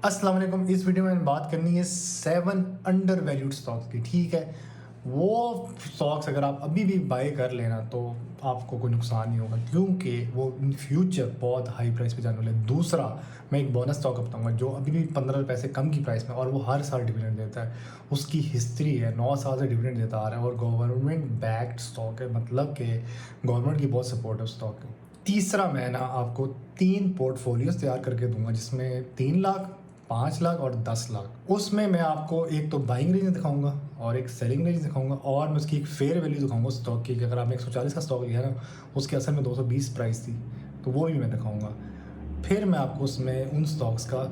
अस्सलाम वालेकुम। इस वीडियो में बात करनी है 7 अंडर वैल्यूड स्टॉक्स की। ठीक है, वो स्टॉक्स अगर आप अभी भी बाय कर लेना तो आपको कोई नुकसान नहीं होगा, क्योंकि वो इन फ्यूचर बहुत हाई प्राइस पे जाने वाले हैं। दूसरा, मैं एक बोनस स्टॉक बताऊंगा जो अभी भी 15 पैसे कम की प्राइस में, और वो हर साल डिविडेंड देता है। उसकी हिस्ट्री है, 9 साल से डिविडेंड देता आ रहा है, और गवर्नमेंट बैक्ड स्टॉक है, मतलब कि गवर्नमेंट की बहुत सपोर्ट है उस स्टॉक की। तीसरा, मैं ना आपको 3 पोर्टफोलियोज तैयार करके दूंगा, जिसमें 3 लाख, 5 लाख और 10 लाख। उसमें मैं आपको एक तो बाइंग रेंज दिखाऊंगा और एक सेलिंग रेंज दिखाऊंगा, और मैं उसकी एक फेयर वैल्यू दिखाऊंगा स्टॉक की, कि अगर आपने 140 का स्टॉक लिया ना, उसके असल में 220 प्राइस थी, तो वो भी मैं दिखाऊंगा। फिर मैं आपको उसमें उन स्टॉक्स का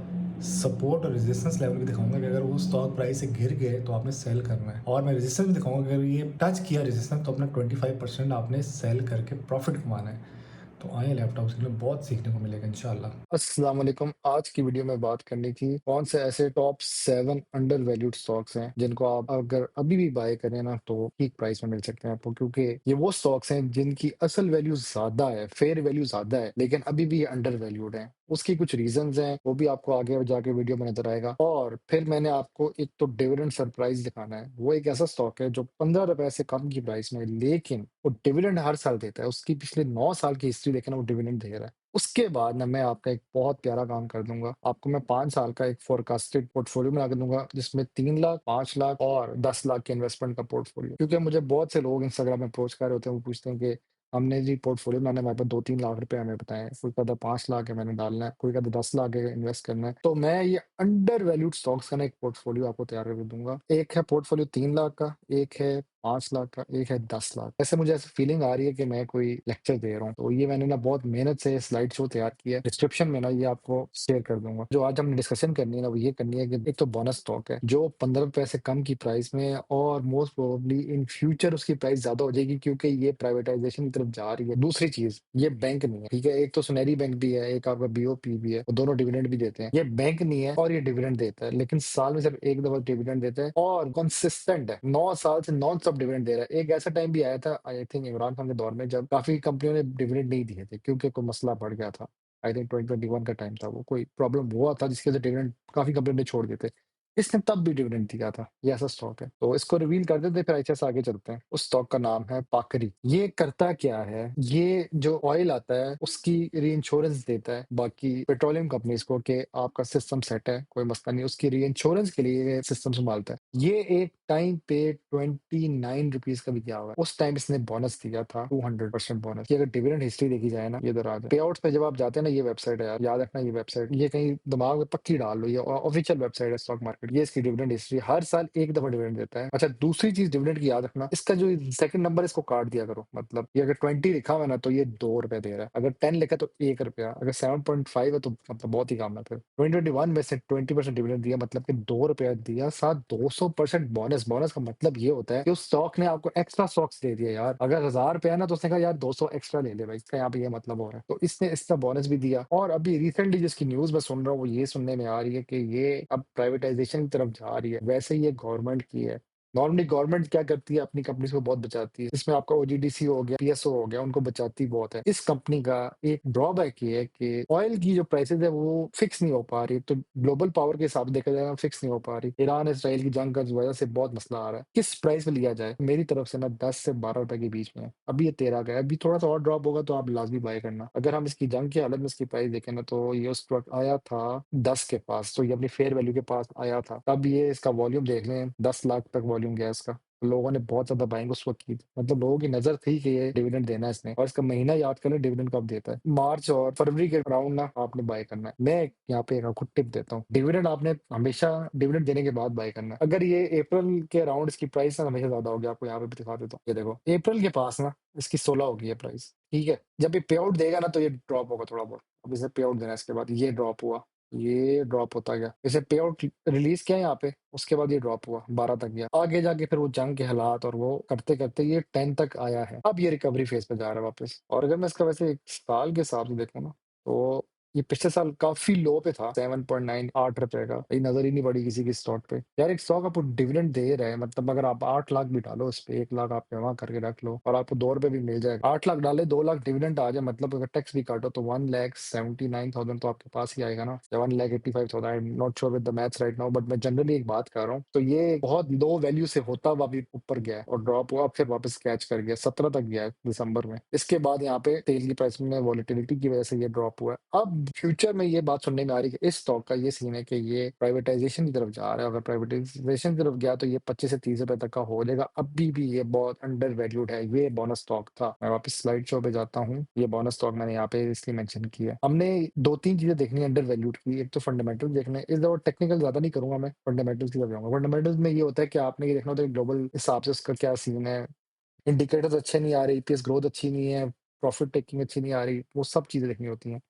सपोर्ट और रेजिस्टेंस लेवल भी दिखाऊंगा, कि अगर वो स्टॉक प्राइस से गिर गए तो आपने सेल करना है। और मैं रेजिस्टेंस भी दिखाऊंगा कि अगर ये टच किया रेजिस्टेंस, तो अपना 25% आपने सेल करके प्रॉफिट कमाना है। तो आए लैपटॉप से बहुत सीखने को मिलेगा इंशाल्लाह। अस्सलाम वालेकुम। आज की वीडियो में बात करनी थी कौन से ऐसे टॉप 7 अंडर वैल्यूड स्टॉक्स हैं जिनको आप अगर अभी भी बाय करें ना तो ठीक प्राइस में मिल सकते हैं आपको, क्योंकि ये वो स्टॉक्स हैं जिनकी असल वैल्यू ज्यादा है, फेयर वैल्यू ज्यादा है, लेकिन अभी भी ये अंडर वैल्यूड है। उसकी कुछ रीजंस हैं, वो भी आपको आगे जाके वीडियो में नजर आएगा। और फिर मैंने आपको एक तो डिविडेंड सरप्राइज दिखाना है। वो एक ऐसा स्टॉक है जो 15 रुपए से कम की प्राइस में है, लेकिन वो डिविडेंड हर साल देता है। उसकी पिछले 9 साल की हिस्ट्री देखें ना, वो डिविडेंड दे रहा है। उसके बाद ना मैं आपका एक बहुत प्यारा काम कर दूंगा, आपको मैं 5 साल का एक फोरकास्टेड पोर्टफोलियो बना के दूंगा, जिसमें 3 लाख, 5 लाख और 10 लाख के इन्वेस्टमेंट का पोर्टफोलियो। क्योंकि मुझे बहुत से लोग इंस्टाग्राम में अप्रोच कर रहे होते हैं, वो पूछते हैं कि हमने जी पोर्टफोलियो बनाने, हमारे पास 2-3 लाख रुपए हमें बताएं। कोई कहता 5 लाख है मैंने डालना है, कोई कहता 10 लाख है इन्वेस्ट करना है। तो मैं ये अंडर वैल्यूड स्टॉक्स का ना एक पोर्टफोलियो आपको तैयार करके दूंगा। एक है पोर्टफोलियो 3 लाख का, एक है 5 लाख का, एक है 10 लाख। ऐसे मुझे ऐसे फीलिंग आ रही है कि मैं कोई लेक्चर दे रहा हूँ। तो ये मैंने ना बहुत मेहनत से स्लाइड शो तैयार किया है, डिस्क्रिप्शन में ना ये आपको शेयर कर दूंगा। जो आज हमने डिस्कशन करनी है ना, वो ये करनी है कि एक तो बोनस स्टॉक है जो 15 रुपए से कम की प्राइस में है, और मोस्ट प्रोबेबली इन फ्यूचर उसकी प्राइस ज्यादा हो जाएगी, क्योंकि ये प्राइवेटाइजेशन की तरफ जा रही है। दूसरी चीज, ये बैंक नहीं है, ठीक है। एक तो सुनहरी बैंक भी है, एक आपका बीओपी भी है, वो दोनों डिविडेंड भी देते हैं। ये बैंक नहीं है और ये डिविडेंड देता है, लेकिन साल में सिर्फ एक दफा डिविडेंड देता है, और कंसिस्टेंट है। 9 साल से नॉन स्टॉप डिविडेंड दे रहा है। एक ऐसा टाइम भी आया था, आई थिंक इमरान खान के दौर में, जब काफी कंपनियों ने डिविडेंड नहीं दिए थे क्योंकि कोई मसला बढ़ गया था। आई थिंक 2021 का टाइम था, वो कोई प्रॉब्लम हुआ था जिसकी वजह से डिविडेंड काफी कंपनियों ने छोड़ दिए थे। इसने तब भी डिविडेंड दिया था। ये ऐसा स्टॉक है, तो इसको रिवील कर देते, फिर ऐसे आगे चलते हैं। उस स्टॉक का नाम है पाकरी। ये करता क्या है, ये जो ऑयल आता है उसकी री इंश्योरेंस देता है बाकी पेट्रोलियम कंपनीज को, कि आपका सिस्टम सेट है, कोई मसला नहीं। उसकी री इंश्योरेंस के लिए ये सिस्टम संभालता है। ये एक टाइम पे 29 रुपीज का भी दिया हुआ है। उस टाइम इसने बोनस दिया था 200% बोनस की। अगर डिविडेंड हिस्ट्री देखी जाए ना, ये इधर आ जाए पे आउट पे जब आप जाते हैं ना, ये वेबसाइट है यार, याद रखना ये वेबसाइट, ये कहीं दिमाग में पक्की डाल लो, ये ऑफिशियल वेबसाइट है स्टॉक मार्केट। ये इसकी डिविडेंड हिस्ट्री, हर साल एक दफा डिविडेंड देता है। अच्छा, दूसरी चीज डिविडेंड की याद रखना, इसका जो सेकंड नंबर, इसको काट दिया करो। मतलब ये अगर 20 लिखा हुआ है ना, तो ये 2 रुपए दे रहा है। अगर 10 लिखा तो 1 रुपया। अगर 7.5 है तो मतलब बहुत ही कम है। फिर 2021 में से 20% डिविडेंड दिया, मतलब कि 2 रुपया दिया, साथ 200% बोनस। बोनस का मतलब ये होता है कि उस स्टॉक ने आपको एक्स्ट्रा स्टॉक्स दे दिया यार। अगर 1000 रुपया है ना, तो उसने कहा यार 200 एक्स्ट्रा ले ले भाई, इसका यहाँ पे ये मतलब हो रहा है। तो इसने इसका बोनस भी दिया। और अभी रिसेंटली जिसकी न्यूज मैं सुन रहा हूँ, वो ये सुनने में आ रही है कि ये अब प्राइवेटाइजेशन की तरफ जा रही है। वैसे ये गवर्नमेंट की है। नॉर्मली गवर्नमेंट क्या करती है, अपनी कंपनीज को बहुत बचाती है। इसमें आपका ओजीडीसी हो गया, पीएसओ हो गया, उनको बचाती बहुत है। इस कंपनी का एक ड्रॉबैक ये है कि ऑयल की जो प्राइसेस है वो फिक्स नहीं हो पा रही। तो ग्लोबल पावर के हिसाब से देखा जाएगा, फिक्स नहीं हो पा रही। ईरान इसराइल की जंग की वजह से बहुत मसला आ रहा है। किस प्राइस में लिया जाए, मेरी तरफ से ना 10 से 12 रुपए के बीच में है। अभी ये 13 का है, अभी थोड़ा सा और ड्रॉप होगा तो आप लाजमी बाय करना। अगर हम इसकी जंग की हालत में इसकी प्राइस देखें ना, तो ये उस वक्त आया था 10 के पास, तो ये अपनी फेयर वैल्यू के पास आया था। तब ये इसका वॉल्यूम देख लें, 10 लाख तक वॉल्यूम गया इसका। लोगों ने बहुत ज्यादा बाइंग उस वक्त की थी। मतलब लोगों की नजर थी कि ये डिविडेंड देना है इसने। और इसका महीना याद कर ले, डिविडेंड कब देता है, मार्च और फरवरी के अराउंड ना आपने बाय करना है। मैं यहाँ पे एक आपको टिप देता हूँ, डिविडेंड आपने हमेशा डिविडेंड देने के बाद बाय करना है। अगर ये अप्रैल के अराउंड इसकी प्राइस ना हमेशा ज्यादा होगी, आपको यहाँ पे भी दिखा देता हूँ। ये देखो, अप्रैल के पास ना इसकी 16 होगी ये प्राइस, ठीक है। जब ये पे आउट देगा ना, तो ये ड्रॉप होगा थोड़ा बहुत। अब इसे पे आउट देना है, इसके बाद ये ड्रॉप हुआ, ये ड्रॉप होता गया। इसे पे आउट रिलीज किया यहाँ पे, उसके बाद ये ड्रॉप हुआ, 12 तक गया। आगे जाके फिर वो जंग के हालात और वो करते करते ये 10 तक आया है। अब ये रिकवरी फेज पे जा रहा है वापस। और अगर मैं इसका वैसे एक साल के हिसाब से देखूँ ना, तो ये पिछले साल काफ़ी लो पे था, 7.9 ₹8 का। ये नज़र ही नहीं पड़ी किसी के स्टॉक पे। यार एक स्टॉक आपको डिविडेंड दे रहा है, मतलब अगर आप 8 लाख भी डालो इस पे, 1 लाख आप जमा करके रख लो और आपको ₹2 भी मिल जाएगा। 8 लाख डाले, 2 लाख डिविडेंड आ जाए, मतलब अगर टैक्स भी काटो तो 1,79,000 तो आपके पास ही आएगा ना, या 1,85,000। I am not sure with the maths right now, but मैं जनरली एक बात कर रहा हूँ। तो ये बहुत लो वैल्यू से होता हुआ भी ऊपर गया है और ड्रॉप हुआ, फिर वापस कैच कर गया, 17 तक गया है दिसंबर में। इसके बाद यहाँ पे तेल की प्राइस में वॉलेटिलिटी की वजह से ये ड्रॉप हुआ है। अब फ्यूचर में ये बात सुनने में आ रही है कि इस स्टॉक का ये सीन है कि ये प्राइवेटाइजेशन की तरफ जा रहा है। अगर प्राइवेटाइजेशन की तरफ गया तो ये 25 से 30 रुपए तक का हो जाएगा। अभी भी ये बहुत अंडर वैल्यूड है। ये बोनस स्टॉक था। मैं वापस स्लाइड शो पे जाता हूँ। ये बोनस स्टॉक मैंने यहाँ पे इसलिए मेंशन किया है। हमने 2-3 चीजें देखनी है अंडर वैल्यूड की। एक तो फंडामेंटल देखना है। इस दफा टेक्निकल ज्यादा नहीं करूंगा, मैं फंडामेंटल्स की तरफ जाऊंगा। फंडामेंटल्स में ये होता है कि आपने ये देखना होता है ग्लोबल हिसाब से उसका क्या सीन है, इंडिकेटर्स अच्छे नहीं आ रहे, ईपीएस ग्रोथ अच्छी नहीं है, प्रॉफिट टेकिंग अच्छी नहीं आ रही, वो सब चीज़ें देखनी होती हैं।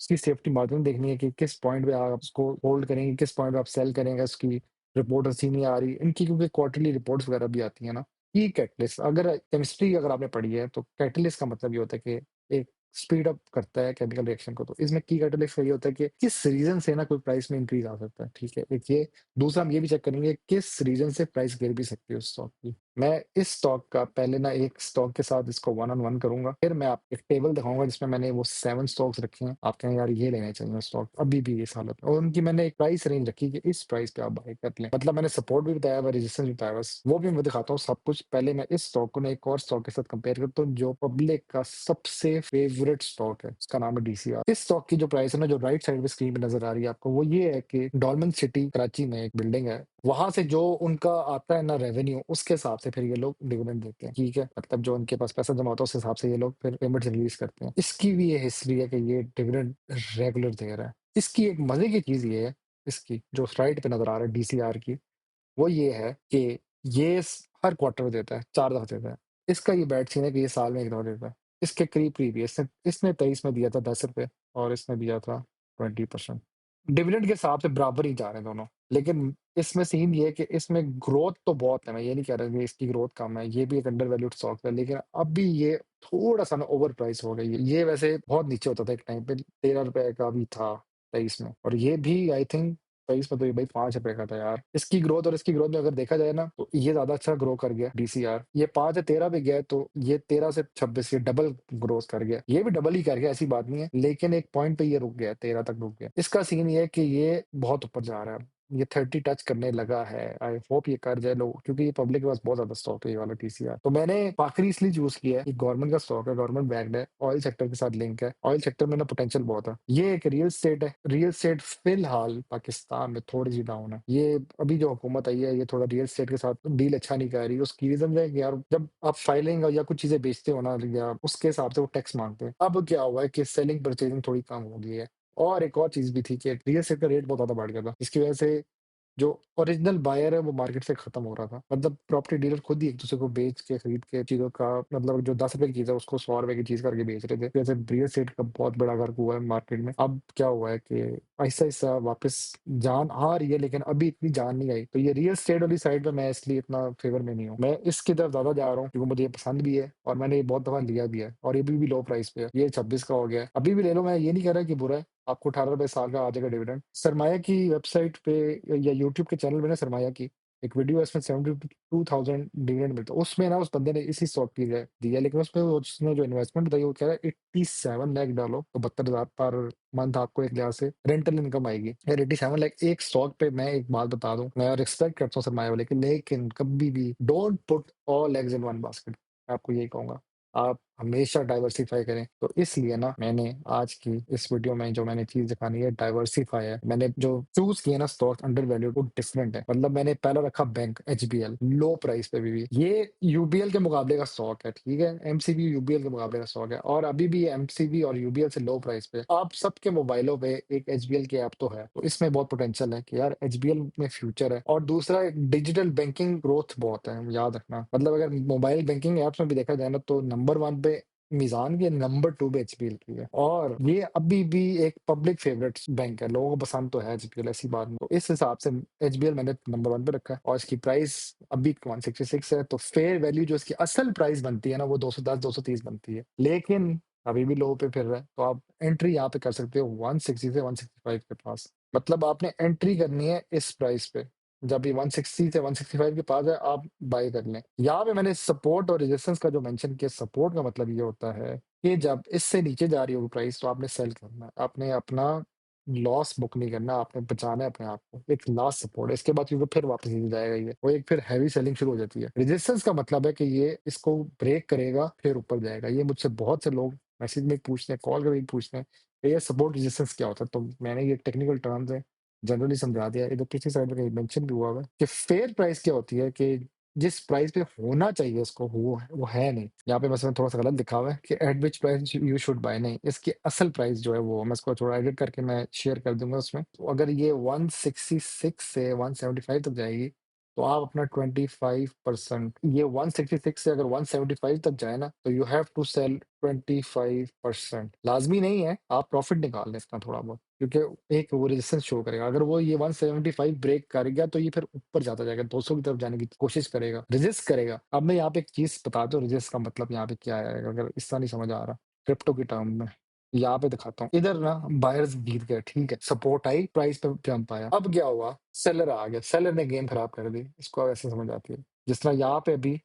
उसकी सेफ्टी मार्जिन देखनी है कि किस पॉइंट पे आप उसको होल्ड करेंगे, किस पॉइंट पे आप सेल करेंगे, उसकी रिपोर्ट अच्छी नहीं आ रही। इनकी क्योंकि क्वार्टरली रिपोर्ट्स वगैरह भी आती हैं ना। की कैटलिस्ट अगर केमिस्ट्री अगर आपने पढ़ी है तो कैटलिस्ट का मतलब ये होता है कि एक स्पीड अप करता है केमिकल रिएक्शन को। तो इसमें की कैटलिस्ट का ये होता है कि किस रीज़न से ना कोई प्राइस में इंक्रीज़ आ सकता है, ठीक है? एक ये। दूसरा हम ये भी चेक करेंगे किस रीज़न से प्राइस गिर भी सकती है उस स्टॉक की। मैं इस स्टॉक का पहले ना एक स्टॉक के साथ इसको वन ऑन वन करूंगा, फिर मैं आपको एक टेबल दिखाऊंगा जिसमें मैंने वो 7 स्टॉक्स रखे हैं। आप कहें यार ये लेने चाहिए स्टॉक अभी भी इस हालत में, और उनकी मैंने एक प्राइस रेंज रखी कि इस प्राइस पे आप बाय कर लें। मतलब मैंने सपोर्ट भी बताया हुआ, रेजिस्टेंस भी बताया, बस वो भी मैं दिखाता हूँ सब कुछ। पहले मैं इस स्टॉक को ना एक और स्टॉक के साथ कंपेयर करता हूँ जो पब्लिक का सबसे फेवरेट स्टॉक है, उसका नाम है डीसीआर। इस स्टॉक की जो प्राइस है ना, जो राइट साइड पे स्क्रीन पे नजर आ रही है आपको, वो ये है कि डॉलमेन सिटी कराची में एक बिल्डिंग है, वहां से जो उनका आता है ना रेवेन्यू, उसके हिसाब से फिर ये लोग डिविडेंड देते हैं, ठीक है? मतलब जो उनके पास पैसा जमा होता है उस हिसाब से ये लोग फिर पेमेंट रिलीज करते हैं। इसकी भी ये हिस्ट्री है कि ये डिविडेंड रेगुलर दे रहा है। इसकी एक मजे की चीज ये है, इसकी जो स्लाइड पे नजर आ रहा है डीसीआर की, वो ये है कि ये हर क्वार्टर में देता है, 4 दफा देता है। इसका ये बैड सीन है कि ये साल में एक दफा देता है। इसके करीब करीब ही है। इसने इसने 23 में दिया था ₹10 और इसने दिया था 20%। डिविडेंड के हिसाब से बराबर ही जा रहे हैं दोनों। लेकिन इसमें सीन ये है कि इसमें ग्रोथ तो बहुत है, मैं ये नहीं कह रहा कि इसकी ग्रोथ कम है, ये भी एक अंडर वैल्यूड स्टॉक है, लेकिन अभी ये थोड़ा-सा ना ओवर प्राइस हो गई है। ये वैसे बहुत नीचे होता था एक टाइम पे, ₹13 का भी था 23 में, और ये भी आई थिंक 23 में तो ये भाई ₹5 का था यार। इसकी ग्रोथ और इसकी ग्रोथ में अगर देखा जाए ना, तो ये ज़्यादा अच्छा ग्रो कर गया डीसीआर। ये 5 से 13 पे गया है, तो ये 13 से 26 ये डबल ग्रोथ कर गया। ये भी डबल ही कर गया, ऐसी बात नहीं है, लेकिन एक पॉइंट पे ये रुक गया, 13 तक रुक गया। इसका सीन ये है कि ये बहुत ऊपर जा रहा है। ये 30 टच करने लगा है। आई होप ये कर जाए लोग, क्योंकि ये पब्लिक के पास बहुत ज्यादा स्टॉक है ये वाला टीसीआर। तो मैंने आखिरी इसलिए चूज किया है, ये गवर्नमेंट का स्टॉक है, गवर्नमेंट बैक्ड है, ऑयल सेक्टर के साथ लिंक है, ऑयल सेक्टर में ना पोटेंशियल बहुत है। ये एक रियल स्टेट है। रियल स्टेट फिलहाल पाकिस्तान में थोड़ी सी डाउन है। ये अभी जो हुकूमत आई है, ये थोड़ा रियल स्टेट के साथ डील अच्छा नहीं कर रही। उसकी रीजन है कि यार जब आप फाइलिंग या कुछ चीजें बेचते हो ना, या उसके हिसाब से वो टैक्स मांगते हैं। अब क्या हुआ है कि सेलिंग परचेजिंग थोड़ी कम हो गई है। और एक और चीज भी थी कि रियल एस्टेट का रेट बहुत ज्यादा बढ़ गया था, जिसकी वजह से जो ओरिजिनल बायर है वो मार्केट से खत्म हो रहा था। मतलब प्रॉपर्टी डीलर खुद ही एक दूसरे को बेच के खरीद के चीजों का, मतलब जो ₹10 की चीज है उसको ₹100 की चीज करके बेच रहे थे। जैसे रियल एस्टेट का बहुत बड़ा गर्क हुआ है मार्केट में। अब क्या हुआ है कि ऐसा ऐसा वापस जान आ रही है, लेकिन अभी इतनी जान नहीं आई। तो ये रियल एस्टेट वाली साइड पे मैं इसलिए इतना फेवर में नहीं हूँ। मैं इसकी तरफ ज्यादा जा रहा हूँ क्योंकि मुझे ये पसंद भी है और मैंने ये बहुत दफा लिया भी है, और ये भी लो प्राइस पे है। ये 26 का हो गया है, अभी भी ले लो। मैं ये नहीं कह रहा कि बुरा है, आपको ₹18 साल का आ जाएगा डिविडेंड। सरमाया की वेबसाइट पे या यूट्यूब के चैनल में ना, सरमाया की एक वीडियो है, इसमें 72,000 डिविडेंड मिलता है। उसमें ना उस बंदे ने इसी स्टॉक की दिया, लेकिन उसमें उसने जो इन्वेस्टमेंट बताई वो कह रहा है 87 लाख डालो तो 72,000 पर मंथ आपको एक लिहाज से रेंटल इनकम आएगी। यार 87 लाख एक स्टॉक पे, मैं एक बात बता दूं, मैं रिस्पेक्ट करता हूँ सरमाया वाले की, लेकिन कभी भी don't put all eggs in one basket. मैं आपको यही कहूंगा, आप हमेशा डाइवर्सिफाई करें। तो इसलिए ना मैंने आज की इस वीडियो में जो मैंने चीज दिखानी है डाइवर्सिफाई है। मैंने जो चूज किया ना स्टॉक अंडर वैल्यूड वो डिफरेंट है। मतलब मैंने पहला रखा बैंक एचबीएल, लो प्राइस पे भी ये यूबीएल के मुकाबले का स्टॉक है, ठीक है? एमसीबी यूबीएल के मुकाबले का स्टॉक है, और अभी भी एमसीबी और यूबीएल से लो प्राइस पे। आप सबके मोबाइलों पे एक एचबीएल की ऐप तो है, तो इसमें बहुत पोटेंशियल है कि यार एचबीएल में फ्यूचर है। और दूसरा डिजिटल बैंकिंग ग्रोथ बहुत है, याद रखना। मतलब अगर मोबाइल बैंकिंग एप्स में भी देखा जाए ना, तो नंबर 1 पे मीज़ान की है, नंबर 2 पे एचबीएल की है, और ये अभी भी एक पब्लिक फेवरेट बैंक है। लोगों को पसंद तो है एचबीएल, ऐसी बात नहीं। तो इस हिसाब से एचबीएल मैंने नंबर 1 पे रखा है, और इसकी प्राइस अभी 166 है। तो फेयर वैल्यू जो इसकी असल प्राइस बनती है ना, वो 210 230 बनती है। लेकिन अभी भी लो पे फिर रहा है, तो आप एंट्री यहाँ पे कर सकते हो 160 से 165 के पास। मतलब आपने एंट्री करनी है इस प्राइस पे। जब ये 160 से 165 के पास है, आप बाय कर लें। यहाँ पे मैंने सपोर्ट और रेजिस्टेंस का जो मेंशन किया, सपोर्ट का मतलब ये होता है कि जब इससे नीचे जा रही होगी प्राइस, तो आपने सेल करना है। आपने अपना लॉस बुक नहीं करना, आपने बचाना है अपने आप को। एक लास्ट सपोर्ट है, इसके बाद क्योंकि फिर वापस नीचे जाएगा ये, वो एक फिर हैवी सेलिंग शुरू हो जाती है। रेजिस्टेंस का मतलब है कि ये इसको ब्रेक करेगा, फिर ऊपर जाएगा। ये मुझसे बहुत से लोग मैसेज में पूछते हैं, कॉल करके पूछते हैं, ये सपोर्ट रेजिस्टेंस क्या होता है? तो मैंने ये टेक्निकल टर्म्स है, जनरली समझा दिया। इधर पिछली साइड में कहीं मेंशन भी हुआ है कि फेयर प्राइस क्या होती है, कि जिस प्राइस पे होना चाहिए इसको, वो है नहीं। यहाँ पे बस मैं थोड़ा सा गलत लिखा हुआ है कि eight which price you should buy, नहीं, इसकी असल प्राइस जो है वो मैं इसको थोड़ा एडिट करके मैं शेयर कर दूंगा उसमें। तो अगर ये 166 से 175 तक जाएगी, तो आप अपना 25%, ये 166 से अगर 175 तक जाए ना, तो यू हैव टू सेल 25%। लाजमी नहीं है, आप प्रॉफिट निकाल लें इसका थोड़ा बहुत, क्योंकि एक वो रेजिस्टेंस शो करेगा। अगर वो ये 175 ब्रेक कर गया, तो ये फिर ऊपर जाता जाएगा, 200 की तरफ जाने की कोशिश करेगा, रेजिस्ट करेगा। अब मैं यहाँ पे एक चीज बता दूं, रेजिस्ट का मतलब यहाँ पे क्या है, अगर इसका नहीं समझ आ रहा क्रिप्टो की टर्म में। यहाँ पे दिखाता हूँ, इधर ना बायर्स जीत गए, ठीक है, सपोर्ट आई, प्राइस पे जंप आया। अब क्या हुआ, सेलर आ गया, सेलर ने गेम खराब कर दी। इसको ऐसे समझ आती है, जिस तरह यहाँ पे अभी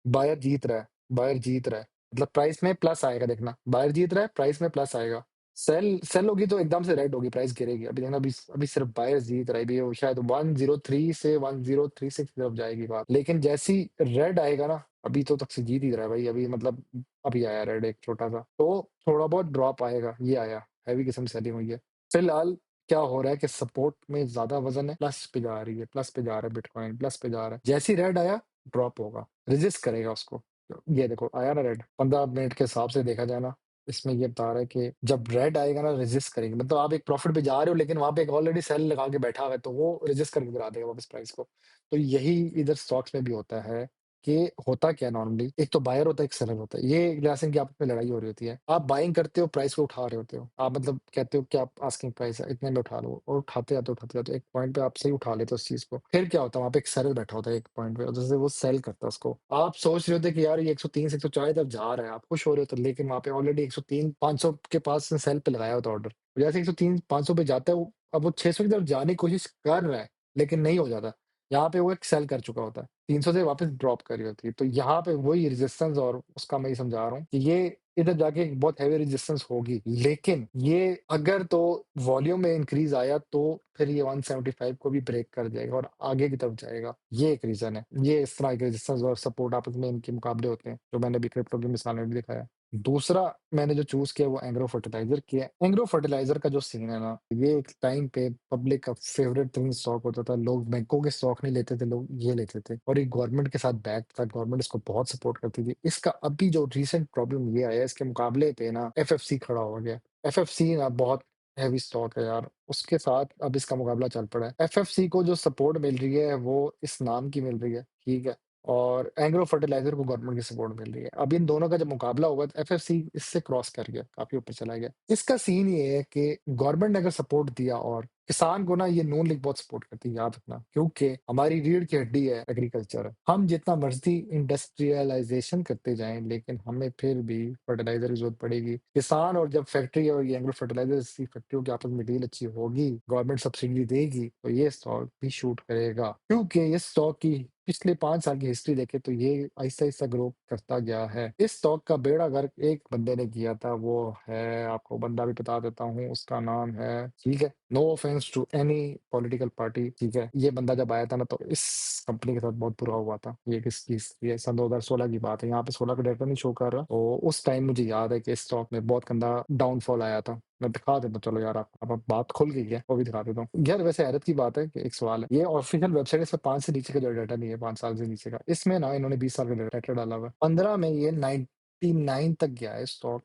बायर जीत रहा है, बायर जीत रहा है, मतलब प्राइस में प्लस आएगा, देखना, बायर जीत रहा है, प्राइस में प्लस आएगा। सेल सेल होगी तो एकदम से रेड होगी, प्राइस गिरेगी। अभी देखना, अभी अभी सिर्फ बायर जीत रहा है, अभी वो शायद 103 से 1036 की तरफ जाएगी बात। लेकिन जैसी रेड आएगा ना, अभी तो तक से जीत ही रहा है भाई, अभी मतलब अभी आया रेड एक छोटा सा, तो थोड़ा बहुत ड्रॉप आएगा। ये आया, हैवी किस्म सेलिंग हुई है। फिलहाल क्या हो रहा है कि सपोर्ट में ज्यादा वजन है, प्लस पे जा रही है, प्लस पे जा रहा है, बिटकॉइन प्लस पे जा रहा है। जैसी रेड आया, ड्रॉप होगा, रेजिस्ट करेगा उसको। तो ये देखो आया ना रेड, 15 मिनट के हिसाब से देखा जाए ना, इसमें ये बता रहा है कि जब रेड आएगा ना, रेजिस्ट करेंगे। मतलब आप एक प्रॉफिट पे जा रहे हो, लेकिन वहां पे एक ऑलरेडी सेल लगा के बैठा हुआ है, तो वो रेजिस्ट करके गिरा देगा वापस प्राइस को। तो यही इधर स्टॉक्स में भी होता है कि होता क्या, नॉर्मली एक तो बायर होता है, एक सेलर होता है। ये जैसे कि आप में लड़ाई हो रही होती है, आप बाइंग करते हो, प्राइस को उठा रहे होते हो, आप मतलब कहते हो कि आप आस्किंग प्राइस है इतने में उठा लो, और उठाते जाते एक पॉइंट पे आप सही उठा लेते हो उस चीज को। फिर क्या होता है, वहां पे एक सेलर बैठा होता है एक पॉइंट पे, और जैसे वो सेल करता है उसको। आप सोच रहे होते कि यार ये 103 से 104 तक जा रहा है, आप खुश हो रहे होते, लेकिन वहां पे ऑलरेडी 103 500 के पास सेल पे लगाया होता ऑर्डर। जैसे 103 500 पे जाता है अब वो 600 की तरफ जाने की कोशिश कर रहा है, लेकिन नहीं हो जाता। यहाँ पे वो एक सेल कर चुका होता है, 300 से वापस ड्रॉप करी होती है। तो यहाँ पे वही रेजिस्टेंस, और उसका मैं ये समझा रहा हूँ कि ये इधर जाके एक बहुत हैवी रेजिस्टेंस होगी, लेकिन ये अगर तो वॉल्यूम में इंक्रीज आया, तो फिर ये 175 को भी ब्रेक कर जाएगा और आगे की तरफ जाएगा। ये एक रीजन है। ये इस तरह के रेजिस्टेंस और सपोर्ट आपस में इनके मुकाबले होते हैं, जो मैंने भी क्रिप्टो की मिसाल में भी दिखाया। दूसरा मैंने जो चूज किया वो एंग्रो फर्टिलाइजर किया। एंग्रो फर्टिलाइजर का जो सीन है ना, ये एक टाइम पे पब्लिक का फेवरेट थिंग स्टॉक होता था। लोग बैंकों के स्टॉक नहीं लेते थे, लोग ये लेते थे, और ये गवर्नमेंट के साथ बैक था, गवर्नमेंट इसको बहुत सपोर्ट करती थी। इसका अभी जो रिसेंट प्रॉब्लम ये आया, इसके मुकाबले पे ना एफएफसी खड़ा हो गया। एफएफसी ना बहुत हैवी स्टॉक है यार, उसके साथ अब इसका मुकाबला चल पड़ा है। एफएफसी को जो सपोर्ट मिल रही है वो इस नाम की मिल रही है, ठीक है, और एग्रो फर्टिलाइजर को गवर्नमेंट की सपोर्ट मिल रही है। अब इन दोनों का जब मुकाबला होगा, तो एफएफसी इससे क्रॉस कर गया, काफी ऊपर चला गया। इसका सीन ये है कि गवर्नमेंट ने अगर सपोर्ट दिया, और किसान को ना ये नून लीग बहुत सपोर्ट करती है, याद रखना, क्योंकि हमारी रीढ़ की हड्डी है एग्रीकल्चर। हम जितना मर्जी इंडस्ट्रियलाइजेशन करते जाएं, लेकिन हमें फिर भी फर्टिलाइजर की जरूरत पड़ेगी। किसान, और जब फैक्ट्री और ये एग्रो फर्टिलाइजर फैक्ट्रियों की आपस में डील अच्छी होगी, गवर्नमेंट सब्सिडी देगी, तो ये स्टॉक भी शूट करेगा। क्योंकि ये स्टॉक की पिछले 5 साल की हिस्ट्री देखे तो ये आहिस्ता आहिस्ता ग्रो करता गया है। इस स्टॉक का बेड़ा गर्क एक बंदे ने किया था, वो है, आपको बंदा भी बता देता हूँ, उसका नाम है, ठीक है, no offence to any political party, ठीक है। ये बंदा जब आया था ना, तो इस कंपनी के साथ बहुत बुरा हुआ था। ये किसकी हिस्ट्री है, सन 2016 की बात है। यहाँ पे 16 का डेटा नहीं शो कर रहा, तो उस टाइम मुझे याद है कि इस स्टॉक में बहुत गंदा डाउनफॉल आया था। मैं दिखा देता हूँ, चलो यार, आप अब बात खुल गई है, वो भी दिखा देता हूँ यार। वैसे हैरत की बात है कि एक सवाल है, ये ऑफिशियल वेबसाइट, इसमें 5 से नीचे का जो डाटा नहीं है, 5 साल से नीचे का। इसमें ना इन्होंने 20 साल का डाटा डाला हुआ है। 15 में ये 99 तक गया है स्टॉक।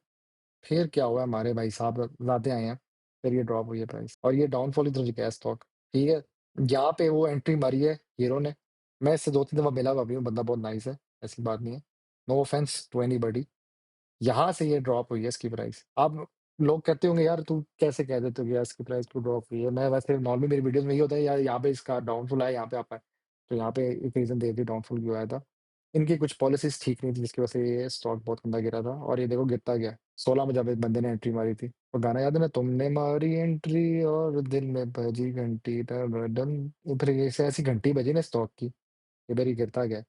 फिर क्या हुआ, हमारे भाई साहब लाते आए हैं, फिर ये ड्रॉप हुई है प्राइस, और ये डाउनफॉल की तरफ गया स्टॉक, ठीक है। यहाँ पे वो एंट्री मारी है हीरो ने। मैं इससे 2-3 दफा मिला हुआ भी हूँ, बंदा बहुत नाइस है, ऐसी बात नहीं है, नो ऑफेंस टू एनी। यहाँ से ये ड्रॉप हुई है इसकी प्राइस। अब लोग कहते होंगे, यार तू कैसे कह देते हो कि यार इसकी प्राइस क्यों ड्रॉप हुई है? मैं वैसे नॉर्मली मेरी वीडियोस में ये होता है, यार यहाँ पे इसका डाउनफॉल आया, यहाँ पे आप है, तो यहाँ पे एक रीजन दे दी डाउनफॉल क्यों आया था। इनकी कुछ पॉलिसीज़ ठीक नहीं थी जिसकी वजह से ये स्टॉक बहुत गंदा गिरा था और ये देखो गिरता गया। 16 में जब एक बंदे ने एंट्री मारी थी। वो गाना याद है ना, तुमने मारी एंट्री और दिल में बजी घंटी डन, फिर ऐसे ऐसी घंटी बजी ना स्टॉक की, इधर ही गिरता गया।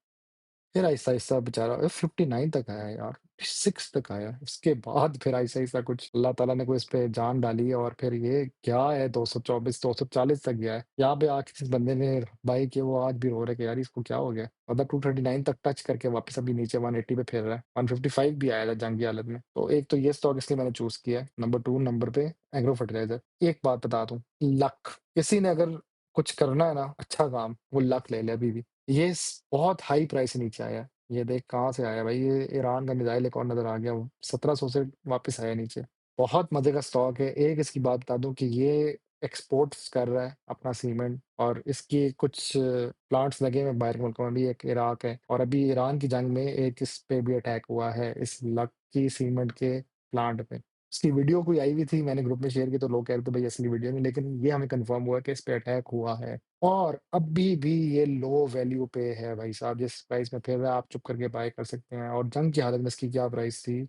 फिर आहिस्ता-आहिस्ता बेचारा 59 तक आया यार, 6 तक आया। उसके बाद फिर आहिस्ता-आहिस्ता कुछ अल्लाह ताला ने कोई इस पे जान डाली और फिर ये क्या है 224 240 तक गया है। यहाँ पे आके जिस बंदे ने बाई की वो आज भी रो रहा है कि यार इसको क्या हो गया? मतलब 239 तक टच करके वापस अभी नीचे 180 पे फिर रहा है। 155 भी आया था जंग की हालत में। तो एक तो ये स्टॉक इसलिए मैंने चूज़ किया है। नंबर 2 नंबर पे एग्रो फर्टिलाइज़र। एक बात बता दूँ, लक किसी ने अगर कुछ करना है ना अच्छा काम, वो लक ले ले अभी भी। ये बहुत हाई प्राइस से नीचे आया है। ये देख कहाँ से आया भाई, ये ईरान का मिसाइल एक और नज़र आ गया वो 1700 से वापस आया नीचे। बहुत मज़े का स्टॉक है। एक इसकी बात बता दूँ कि ये एक्सपोर्ट्स कर रहा है अपना सीमेंट और इसके कुछ प्लांट्स लगे हुए हैं बाहर के मुल्कों में भी, एक इराक है और अभी ईरान की जंग में एक इस पे भी अटैक हुआ है, इस लकी सीमेंट के प्लांट पे। उसकी वीडियो कोई आई हुई थी, मैंने ग्रुप में शेयर की तो लोग कह रहे थे भाई असली वीडियो नहीं, लेकिन ये हमें कन्फर्म हुआ कि इस पे अटैक हुआ है और अभी भी ये लो वैल्यू पे है भाई साहब। जिस प्राइस में फिर रहा है आप चुप करके बाय कर सकते हैं और जंग की हालत में इसकी क्या प्राइस थी?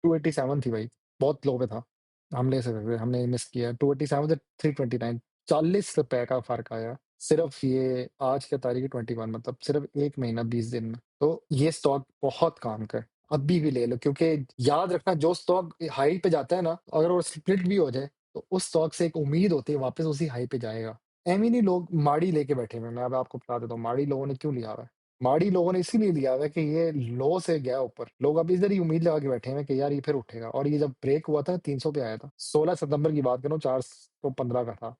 287 थी भाई, बहुत लो पे था। हम ले सकते थे, हमने मिस किया। 287 से 329, ₹40 का फ़र्क आया। सिर्फ़ ये आज क्या तारीख़ है 21, मतलब सिर्फ़ 1 महीना 20 दिन में। तो ये स्टॉक बहुत काम का है, अभी भी ले लो क्योंकि याद रखना जो स्टॉक हाई पे जाता है ना, अगर वो स्प्लिट भी हो जाए, तो उस स्टॉक से एक उम्मीद होती है वापस उसी हाई पे जाएगा। ऐवें ही नहीं लोग माड़ी लेके बैठे हुए हैं, मैं अब आपको बता देता हूँ माड़ी लोगों ने क्यों लिया हुआ है। माड़ी लोगों ने इसीलिए लिया हुआ है कि ये लो से गया ऊपर। लोग अब इधर ही उम्मीद लगा के बैठे हैं कि यार ये फिर उठेगा और ये जब ब्रेक हुआ था 300 पे आया था। 16 सितंबर की बात कर रहा हूँ, 415 का था।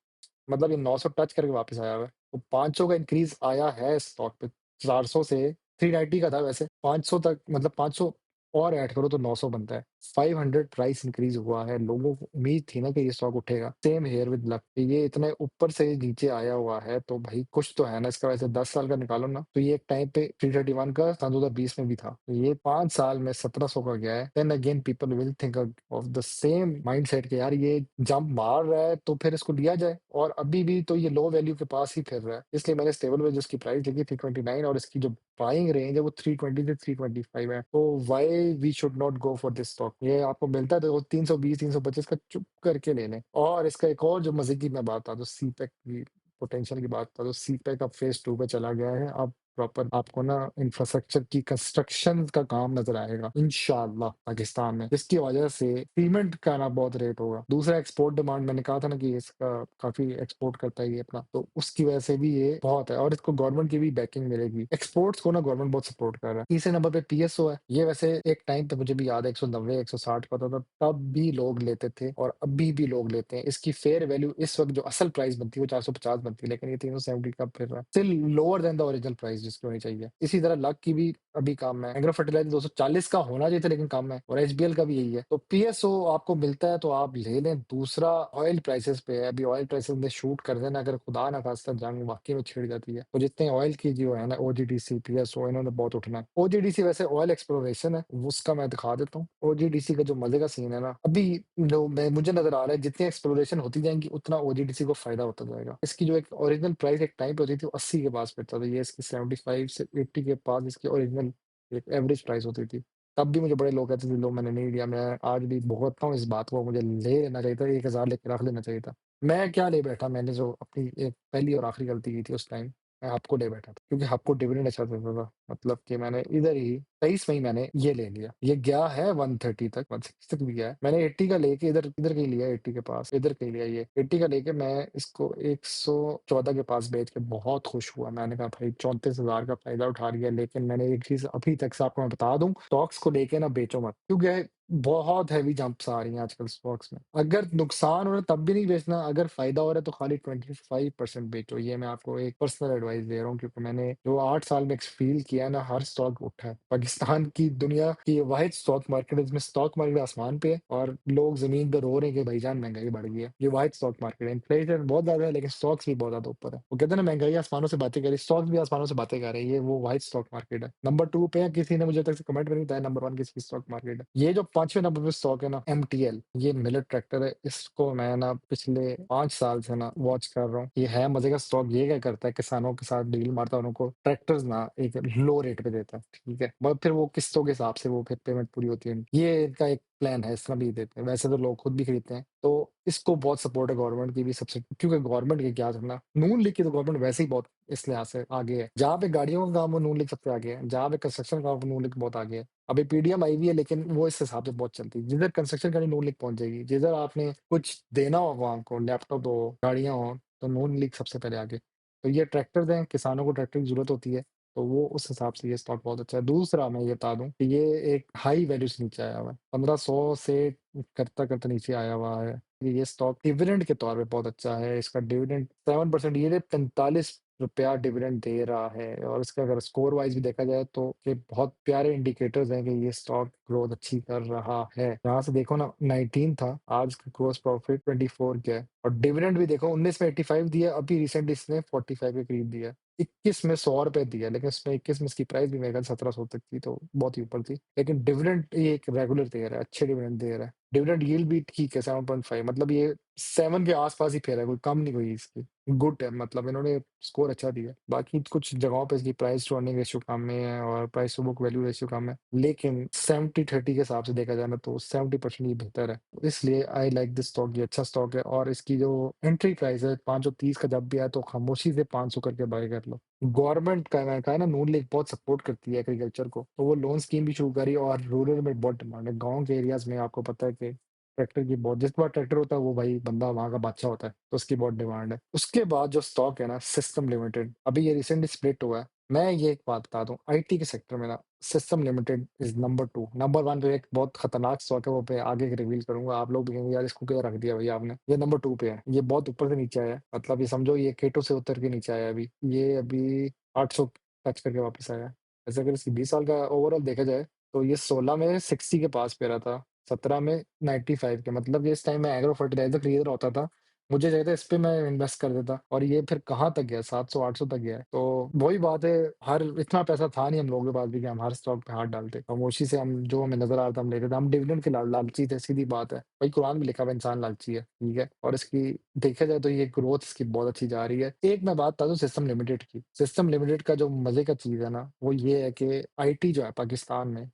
मतलब ये 900 टच करके वापस आया हुआ है। तो 500 का इंक्रीज़ आया है स्टॉक पे। 400 से 390 का था वैसे, 500 तक, मतलब 500 और ऐड करो तो 900 बनता है। 500 प्राइस इंक्रीज़ हुआ है। लोगों को उम्मीद थी ना कि ये स्टॉक उठेगा। सेम हियर विद लक, ये इतने ऊपर से नीचे आया हुआ है तो भाई कुछ तो है ना इसका। वैसे 10 साल का निकालो ना तो ये एक टाइम पे 331 का सन 2020 में भी था। तो ये 5 साल में 1700 का गया है। Then again people will think of the same mindset कि यार ये जंप मार रहा है तो फिर इसको लिया जाए और अभी भी तो ये लो वैल्यू के पास ही फिर रहा है। इसलिए मैंने स्टेबल में जिसकी प्राइस लिखी 329 और इसकी जो बाइंग रेंज है वो 320 से 325 है। तो why we should not go for this stock? ये आपको मिलता है तो 320 325 का चुप करके ले लें। और इसका एक और जो मजे की मैं बात बता दूं, सीपेक की पोटेंशियल की बात बता दूं, सीपेक अब फेज 2 पे चला गया है। अब प्रॉपर आपको ना इंफ्रास्ट्रक्चर की कंस्ट्रक्शन का काम नजर आएगा इंशाल्लाह पाकिस्तान में, जिसकी वजह से सीमेंट का ना बहुत रेट होगा। दूसरा एक्सपोर्ट डिमांड, मैंने कहा था ना कि इसका काफी एक्सपोर्ट करता है ये अपना, तो उसकी वजह से भी ये बहुत है और इसको गवर्नमेंट की भी बैकिंग मिलेगी। एक्सपोर्ट्स को ना गवर्नमेंट बहुत सपोर्ट कर रहा है। तीसरे नंबर पे पीएसओ है। ये वैसे एक टाइम पे मुझे भी याद है 190 160 का होता था, तब भी लोग लेते थे और अभी भी लोग लेते हैं। इसकी फेयर वैल्यू इस वक्त जो असल प्राइस बनती है वो 450 बनती है, लेकिन ये 370 का फिर रहा है, still lower than the original price जिसकी होनी चाहिए। इसी तरह लक की भी अभी काम है। एग्रो फर्टिलाइजर 240 का होना चाहिए था लेकिन कम है और एचबीएल का भी यही है। तो पीएसओ आपको मिलता है तो आप ले लें। दूसरा ऑयल प्राइसेस पे है। अभी ऑयल प्राइसेस में शूट कर देना, अगर खुदा ना खास्ता जंग वाकई में छिड़ जाती है तो जितने ऑयल की जो है ना ओजीडीसी पीएसओ इन्होंने बहुत उठना है। ओजीडीसी वैसे ऑयल एक्सप्लोरेशन है, उसका मैं दिखा देता हूँ। ओजीडीसी का जो मजे का सीन है ना, अभी जो मैं मुझे नजर आ रहा है जितनी एक्सप्लोरेशन होती जाएंगी उतना ओजीडीसी को फायदा होता जाएगा। इसकी जो एक ओरिजिनल प्राइस एक टाइम पे होती थी वो 80 के पास पड़ता था, ये इसकी 75 से 80 के पास इसकी ओरिजिनल एक एवरेज प्राइस होती थी। तब भी मुझे बड़े लोग कहते थे लो मैंने नहीं लिया। मैं आज भी भुगतता हूँ इस बात को, मुझे ले लेना चाहिए था, 1000 लेके रख लेना चाहिए था। मैं क्या ले बैठा, मैंने जो अपनी एक पहली और आखिरी गलती की थी उस टाइम, मैं आपको ले बैठा था क्योंकि आपको डिविडेंड अच्छा देता था। मतलब कि मैंने इधर ही 23 में ही मैंने ये ले लिया। ये गया है 130 तक, 160 तक भी गया है। मैंने 80 का लेके इधर इधर का ही लिया, 80 के पास इधर का ही लिया। ये 80 का लेके मैं इसको 114 के पास बेच के बहुत खुश हुआ। मैंने कहा भाई 34,000 का फायदा उठा लिया। लेकिन मैंने एक चीज अभी तक से आपको मैं बता दूं, स्टॉक्स को लेके ना बेचो मत, क्योंकि बहुत हैवी जंप्स आ रही हैं आजकल स्टॉक्स में। अगर नुकसान हो रहा है तब भी नहीं बेचना, अगर फायदा हो रहा है तो खाली 25% बेचो। ये मैं आपको एक पर्सनल एडवाइस दे रहा हूँ क्योंकि मैंने जो 8 साल में फील किया है ना, हर स्टॉक उठा है। पाकिस्तान की दुनिया की वाहिद स्टॉक मार्केट है जिसमें स्टॉक मार्केट आसमान पे है और लोग जमीन पे रो रहे हैं कि भाईजान महंगाई बढ़ गई है। ये वाहिद स्टॉक मार्केट है। इन्फ्लेशन बहुत ज्यादा है लेकिन स्टॉक्स भी बहुत ज्यादा ऊपर है। वो कहते हैं ना महंगाई आसमानों से बातें कर रही, स्टॉक्स भी आसमानों से बातें कर रहे हैं। ये वो वाहिद स्टॉक मार्केट है। नंबर 2 पे है, किसी ने मुझे तक से कमेंट में नहीं बताया नंबर 1 किसकी स्टॉक मार्केट है। ये जो 5वें नंबर पे स्टॉक है ना, एमटीएल, ये मिलेट ट्रैक्टर है। इसको मैं ना पिछले 5 साल से ना वॉच कर रहा हूँ। ये है मजे का स्टॉक। ये क्या करता है, किसानों के साथ डील मारता है, उनको ट्रैक्टर्स ना एक लो रेट पे देता है, ठीक है? बट फिर वो किस्तों के हिसाब से वो फिर पेमेंट पूरी होती है। ये इनका एक प्लान है, इस तरह भी देते हैं। वैसे तो लोग खुद भी खरीदते हैं, तो इसको बहुत सपोर्ट है गवर्नमेंट की भी सबसे, क्योंकि गवर्नमेंट के क्या करना, नून लीग की तो गवर्नमेंट वैसे ही बहुत इस लिहाज से आगे है। जहाँ पे गाड़ियों का काम हो नून लीग सबसे आगे है, जहाँ पे कंस्ट्रक्शन का काम हो नून लीग बहुत आगे है। अभी पीडीएम आई हुई है लेकिन वो इस हिसाब से बहुत चलती है। जिधर कंस्ट्रक्शन करी नून लीग पहुंच जाएगी, जिधर आपने कुछ देना हो वहां को, लैपटॉप हो, गाड़ियां हो, तो नून लीग सबसे पहले आगे। तो ये ट्रैक्टर्स हैं, किसानों को ट्रैक्टर की ज़रूरत होती है, तो वो उस हिसाब से ये स्टॉक बहुत अच्छा है। दूसरा मैं ये बता दूँ कि ये एक हाई वैल्यू से नीचे आया हुआ है, 1500 से करता-करता नीचे आया हुआ है। ये स्टॉक डिविडेंड के तौर पे बहुत अच्छा है, इसका डिविडेंड 7% ये ₹45 डिविडेंड दे रहा है, और इसका अगर स्कोर वाइज़ भी देखा जाए तो ये बहुत प्यारे इंडिकेटर्स हैं कि ये स्टॉक ग्रोथ अच्छी कर रहा है। यहाँ से देखो ना 19 था, आज का ग्रॉस प्रॉफिट 24 क्या है, और डिविडेंड भी देखो 19 में 85 दिया, अभी रिसेंटली इसने 45 के करीब दिया। 21 में ₹100 दिया, लेकिन उसमें 21 में इसकी प्राइस भी मेरे ख्याल 1700 तक थी, तो बहुत ही ऊपर थी। लेकिन डिविडेंड ये एक रेगुलर दे रहा है, अच्छे डिविडेंड दे रहा है। डिविडेंड यील्ड भी ठीक है 7.5, मतलब ये 7 के आस-पास ही फेरा है, कोई कम नहीं हुई इसकी। गुड है, मतलब इन्होंने स्कोर अच्छा दिया। बाकी कुछ जगहों पे इसकी प्राइस टू अर्निंग रेशियो कम में है और price to book value ratio कम है। लेकिन 70-30 के हिसाब से देखा जाए ना तो 70% ये बेहतर है। इसलिए आई लाइक दिस स्टॉक, ये अच्छा स्टॉक है, और इसकी जो एंट्री प्राइस है 530 का जब भी आए तो खामोशी से 500 करके बाय कर लो। गवर्नमेंट का मैंने कहा है ना, नून लीग बहुत सपोर्ट करती है एग्रीकल्चर को, तो वो लोन स्कीम भी शुरू करी, और रूरल में बहुत डिमांड है। गाँव के एरियाज़ में आपको पता है कि ट्रैक्टर की बहुत, जिसके पास ट्रैक्टर होता है वो भाई बंदा वहाँ का बादशाह होता है, तो उसकी बहुत डिमांड है। उसके बाद जो स्टॉक है ना सिस्टम लिमिटेड, अभी ये रिसेंटली स्प्लिट हुआ है। मैं ये एक बात बता दूँ, आईटी के सेक्टर में ना system limited is number 2, number 1 पे एक बहुत खतरनाक स्टॉक है, वो पे आगे रिवील करूँगा। आप लोग भी कहेंगे यार इसको क्या रख दिया भई आपने? ये नंबर 2 पे है। ये बहुत ऊपर से नीचे आया है, मतलब ये समझो ये केटो से उतर के नीचे आया है अभी। ये अभी 800 टच करके वापस आया है। वैसे अगर इसकी 20 साल का ओवरऑल देखा जाए, तो ये 16 में 60 के पास पे रहा था, 17 में 95 के, मतलब ये इस टाइम मैं एग्रो फर्टिलाइज़र खरीद रहा होता था, मुझे चाहिए था इस पे मैं इन्वेस्ट कर देता, और ये फिर कहाँ तक गया, 700-800 तक गया है। तो वही बात है, हर इतना पैसा था नहीं हम लोगों के पास भी कि हम हर स्टॉक पे हाथ डालते। खामोशी से हम जो हमें नज़र आ रहा था हम लेते थे, हम डिविडेंड के लालची थे, सीधी बात है। वही कुरान में लिखा हुआ है इंसान लालची है, ठीक है? और इसकी देखा जाए तो ये ग्रोथ इसकी बहुत अच्छी जा रही है। एक मैं बात बता दूँ सिस्टम लिमिटेड की। सिस्टम लिमिटेड का जो मज़े का चीज़ है ना, वो ये है कि आईटी जो है पाकिस्तान में,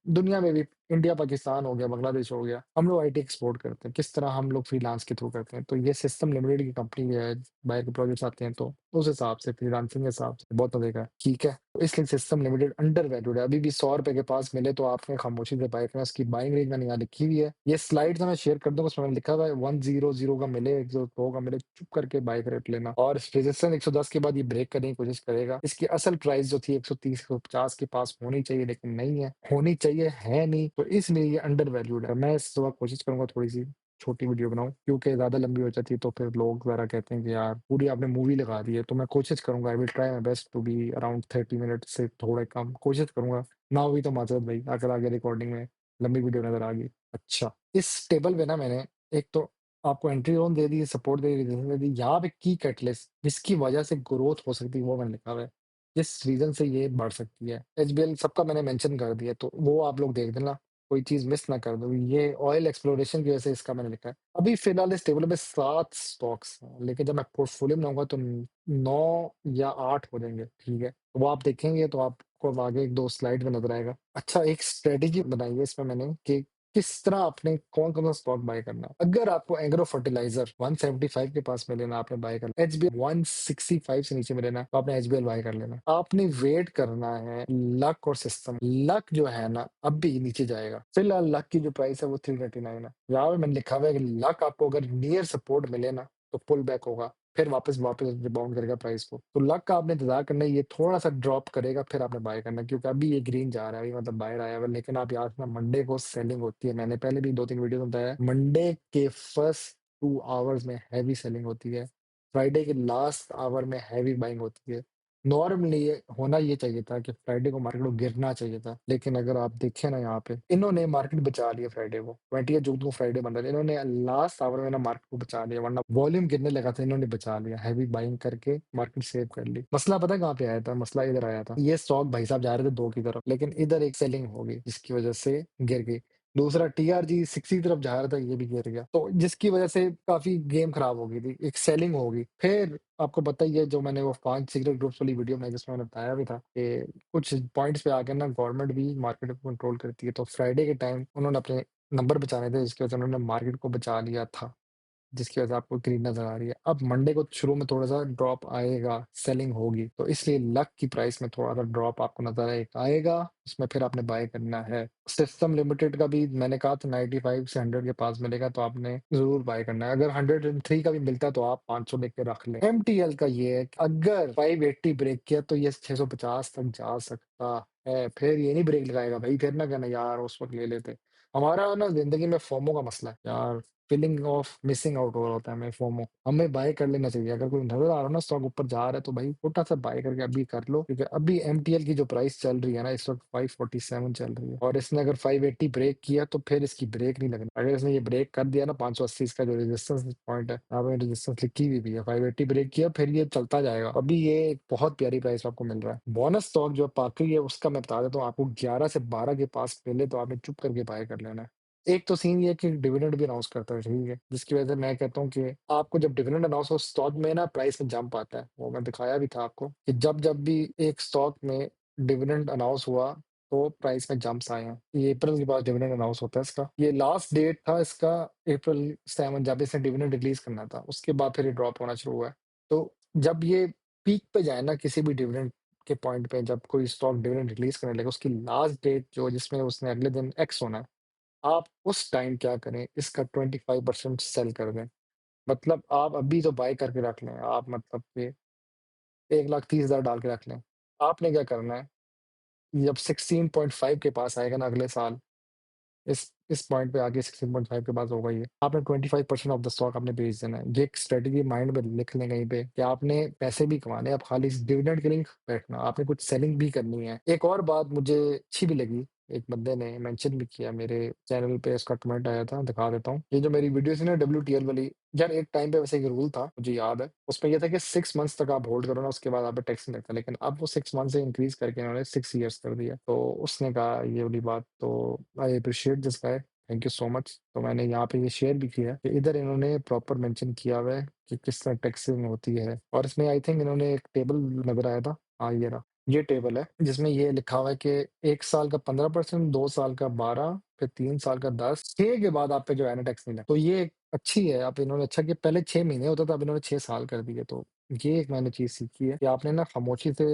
दुनिया में भी, इंडिया, पाकिस्तान हो गया, बांग्लादेश हो गया, हम लोग आईटी एक्सपोर्ट करते हैं। किस तरह हम लोग फ्रीलांस के थ्रू करते हैं। तो ये सिस्टम लिमिटेड की कंपनी है, बाहर के प्रोजेक्ट्स आते हैं तो उस हिसाब से फ्रीलांसिंग के हिसाब से बहुत मज़े का है, ठीक है? तो इसलिए सिस्टम लिमिटेड अंडर वैल्यूड है। अभी भी ₹100 के पास मिले तो आपने खामोशी से बाय करना। उसकी बाइंग रेंज मैंने यहाँ लिखी हुई है। ये स्लाइड्स मैं शेयर कर दूँगा, उसमें मैंने लिखा हुआ है 100 का मिले, 102 का मिले, चुप करके बाय कर लेना। और रेजिस्टेंस 110 के बाद ये ब्रेक करने की कोशिश करेगा। इसकी असल प्राइस जो थी 130-150 के पास होनी चाहिए, लेकिन नहीं है। होनी चाहिए, है नहीं, तो इसलिए ये अंडर वैल्यूड है। मैं इस वक़्त कोशिश करूँगा थोड़ी-सी छोटी वीडियो बनाऊँ, क्योंकि ज़्यादा लंबी हो जाती है तो फिर लोग ज़रा कहते हैं कि यार पूरी आपने मूवी लगा दी है। तो मैं कोशिश करूँगा, I will try my best to be around 30 minutes से थोड़े कम, कोशिश करूँगा। ना हुई तो माज़रत भई, अगर आगे रिकॉर्डिंग में लंबी वीडियो नज़र आ गई। अच्छा, इस टेबल में ना मैंने एक तो आपको एंट्री ज़ोन दे दी, सपोर्ट दे दी, रेजिस्टेंस दे दी। यहाँ पे की कैटलिस्ट जिसकी वजह से ग्रोथ हो सकती है वो मैंने लिखा हुआ है। जिस रीज़न से ये बढ़ सकती है। एचबीएल सबका मैंने मेंशन कर दिया, तो वो आप लोग देख देना, कोई चीज़ मिस ना कर दो। ये ऑयल एक्सप्लोरेशन की वजह से इसका मैंने लिखा है। अभी फ़िलहाल इस टेबल में 7 स्टॉक्स हैं, लेकिन जब मैं पोर्टफोलियो बनाऊँगा तो 9 या 8 हो जाएँगे, ठीक है? वो आप देखेंगे तो आपको अब आगे 1-2 स्लाइड में नज़र आएगा। अच्छा, एक स्ट्रैटेजी बनाई है इसमें मैंने कि किस तरह आपने कौन-कौन सा स्टॉक बाय करना है। अगर आपको एग्रो फर्टिलाइज़र 175 के पास में लेना है, आपने बाय करना है। एचबीएल 165 से नीचे में लेना है, तो आपने एचबीएल बाय कर लेना है। आपने वेट करना है लक और सिस्टम। लक जो है ना, अब भी नीचे जाएगा। फिलहाल लक की जो प्राइस है वो 339 है। यहाँ पे मैंने लिखा हुआ है कि लक आपको अगर नियर सपोर्ट मिले ना, तो पुल बैक होगा। फिर वापस वापस रिबाउंड करेगा प्राइस को। तो लक का आपने इंतज़ार करना है, ये थोड़ा-सा ड्रॉप करेगा, फिर आपने बाय करना है, क्योंकि अभी ये ग्रीन जा रहा है, अभी मतलब बाहर आया हुआ है। लेकिन आप याद रखना, मंडे को सेलिंग होती है। मैंने पहले भी 2-3 वीडियो में बताया है, मंडे के फर्स्ट 2 आवर्स में हेवी सेलिंग होती है। फ्राइडे के लास्ट आवर में हेवी बाइंग होती है। नॉर्मली ये होना ये चाहिए था कि फ्राइडे को मार्केट को गिरना चाहिए था। लेकिन अगर आप देखें ना, यहाँ पे इन्होंने मार्केट बचा लिया फ्राइडे को। 20 जून को फ्राइडे बन रहा है। इन्होंने लास्ट आवर में ना मार्केट को बचा लिया, वरना वॉल्यूम गिरने लगा था, इन्होंने बचा लिया। हेवी बाइंग करके मार्केट सेव कर ली। मसला पता है कहाँ पे आया था? मसला इधर आया था। ये स्टॉक भाई साहब जा रहे थे 2 की तरफ, लेकिन इधर एक सेलिंग हो गई जिसकी वजह से गिर गई। दूसरा टीआरजी 60 की तरफ जा रहा था, ये भी गिर गया। तो जिसकी वजह से काफ़ी गेम खराब हो गई थी, एक सेलिंग हो गई। फिर आपको पता ही है जो मैंने वो 5 सीक्रेट ग्रुप्स वाली वीडियो में जिसमें मैंने बताया भी था कि कुछ पॉइंट्स पे आके ना गवर्नमेंट भी मार्केट को कंट्रोल करती है। तो फ्राइडे के टाइम उन्होंने अपने नंबर बचाने थे, जिसकी वजह से उन्होंने मार्केट को बचा लिया था। जिसकी वजह से आपको ग्रीन नज़र आ रही है। अब मंडे को शुरू में थोड़ा-सा ड्रॉप आएगा, सेलिंग होगी, तो इसलिए लक की प्राइस में थोड़ा-सा ड्रॉप आपको नज़र आएगा, उसमें फिर आपने बाय करना है। सिस्टम लिमिटेड का भी मैंने कहा था 95 से 100 के पास मिलेगा, तो आपने ज़रूर बाय करना है। अगर 103 का भी मिलता है तो आप 500 लेके रख लें। एमटीएल का ये है कि अगर 580 ब्रेक किया तो ये 650 तक जा सकता है। फिर ये नहीं ब्रेक लगाएगा भाई, फिर ना कहना यार उस वक़्त ले लेते। हमारा ना ज़िंदगी में फोमो का मसला है यार। फीलिंग ऑफ मिसिंग आउट हो रहा होता है हमें, फोमो। हमें बाय कर लेना चाहिए। अगर कोई नज़र आ रहा है ना स्टॉक ऊपर जा रहा है तो भाई छोटा-सा बाय करके अभी कर लो, क्योंकि अभी एमटीएल की जो प्राइस चल रही है ना इस वक़्त 547 चल रही है, और इसने अगर 580 ब्रेक किया तो फिर इसकी ब्रेक नहीं लगनी। अगर इसने ये ब्रेक कर दिया ना 580 इसका जो रेजिस्टेंस पॉइंट है, यहाँ पे रेजिस्टेंस लिखी हुई भी है, 580 ब्रेक किया फिर ये चलता जाएगा। अभी ये एक बहुत प्यारी प्राइस पे आपको मिल रहा है। बोनस स्टॉक जो पार्करी है उसका मैं बता देता हूँ आपको, 11 से 12 के पास मिले तो आपने चुप करके बाय कर लेना है। एक तो सीन ये है कि डिविडेंड भी अनाउंस करता है, ठीक है? जिसकी वजह से मैं कहता हूँ कि आपको जब डिविडेंड अनाउंस हो स्टॉक में ना प्राइस में जंप आता है। वो मैं दिखाया भी था आपको कि जब भी एक स्टॉक में डिविडेंड अनाउंस हुआ तो प्राइस में जंप्स आए हैं। ये अप्रैल के बाद डिविडेंड अनाउंस होता है इसका। ये लास्ट डेट था इसका अप्रैल 7 जब इसने डिविडेंड रिलीज़ करना था। उसके बाद फिर ये ड्रॉप होना शुरू हुआ है। तो जब ये पीक पे जाए ना किसी भी डिविडेंड के पॉइंट पे, जब कोई स्टॉक डिविडेंड रिलीज़ करने लगे, उसकी लास्ट डेट जो जिसमें उसने अगले दिन एक्स होना है, आप उस टाइम क्या करें, इसका 25% सेल कर दें। मतलब आप अभी तो बाय करके रख लें, आप मतलब कि 1,30,000 डाल के रख लें। आपने क्या करना है, जब 16.5 के पास आएगा ना अगले साल, इस पॉइंट पे आके 16.5 के पास होगा ये, आपने 25% ऑफ द स्टॉक आपने बेच देना है। ये एक स्ट्रैटेजी माइंड में लिख लें कहीं पे कि आपने पैसे भी कमाने हैं, आप खाली इस डिविडेंड के लिए नहीं बैठना, आपने कुछ सेलिंग भी करनी है। एक और बात मुझे अच्छी भी लगी, एक बंदे ने मेंशन भी किया मेरे चैनल पे, उसका कमेंट आया था, दिखा देता हूँ। ये जो मेरी वीडियो थी ना डब्ल्यूटीएल वाली, यार एक टाइम पे वैसे एक रूल था, मुझे याद है, उसमें ये था कि 6 मंथ्स तक आप होल्ड करो ना, उसके बाद आप पे टैक्स नहीं लगता। लेकिन अब वो 6 मंथ से इंक्रीज़ करके इन्होंने 6 ईयर्स कर दिया। तो उसने कहा ये वाली बात, तो I appreciate this guy, thank you so much. तो मैंने यहाँ पे ये शेयर भी किया है कि इधर इन्होंने प्रॉपर मेंशन किया हुआ है कि किस तरह टैक्सिंग होती है, और इसमें आई थिंक इन्होंने एक टेबल नज़र आया था। हाँ, ये रहा। ये टेबल है जिसमें ये लिखा हुआ है कि 1 साल का 15%, 2 साल का 12, फिर 3 साल का 10, 6 के बाद आप पे जो है ना टैक्स नहीं लगता। तो ये एक अच्छी है, अब इन्होंने अच्छा किया, पहले 6 महीने होता था, अब इन्होंने 6 साल कर दिए। तो ये एक मैंने चीज़ सीखी है कि आपने ना खामोशी से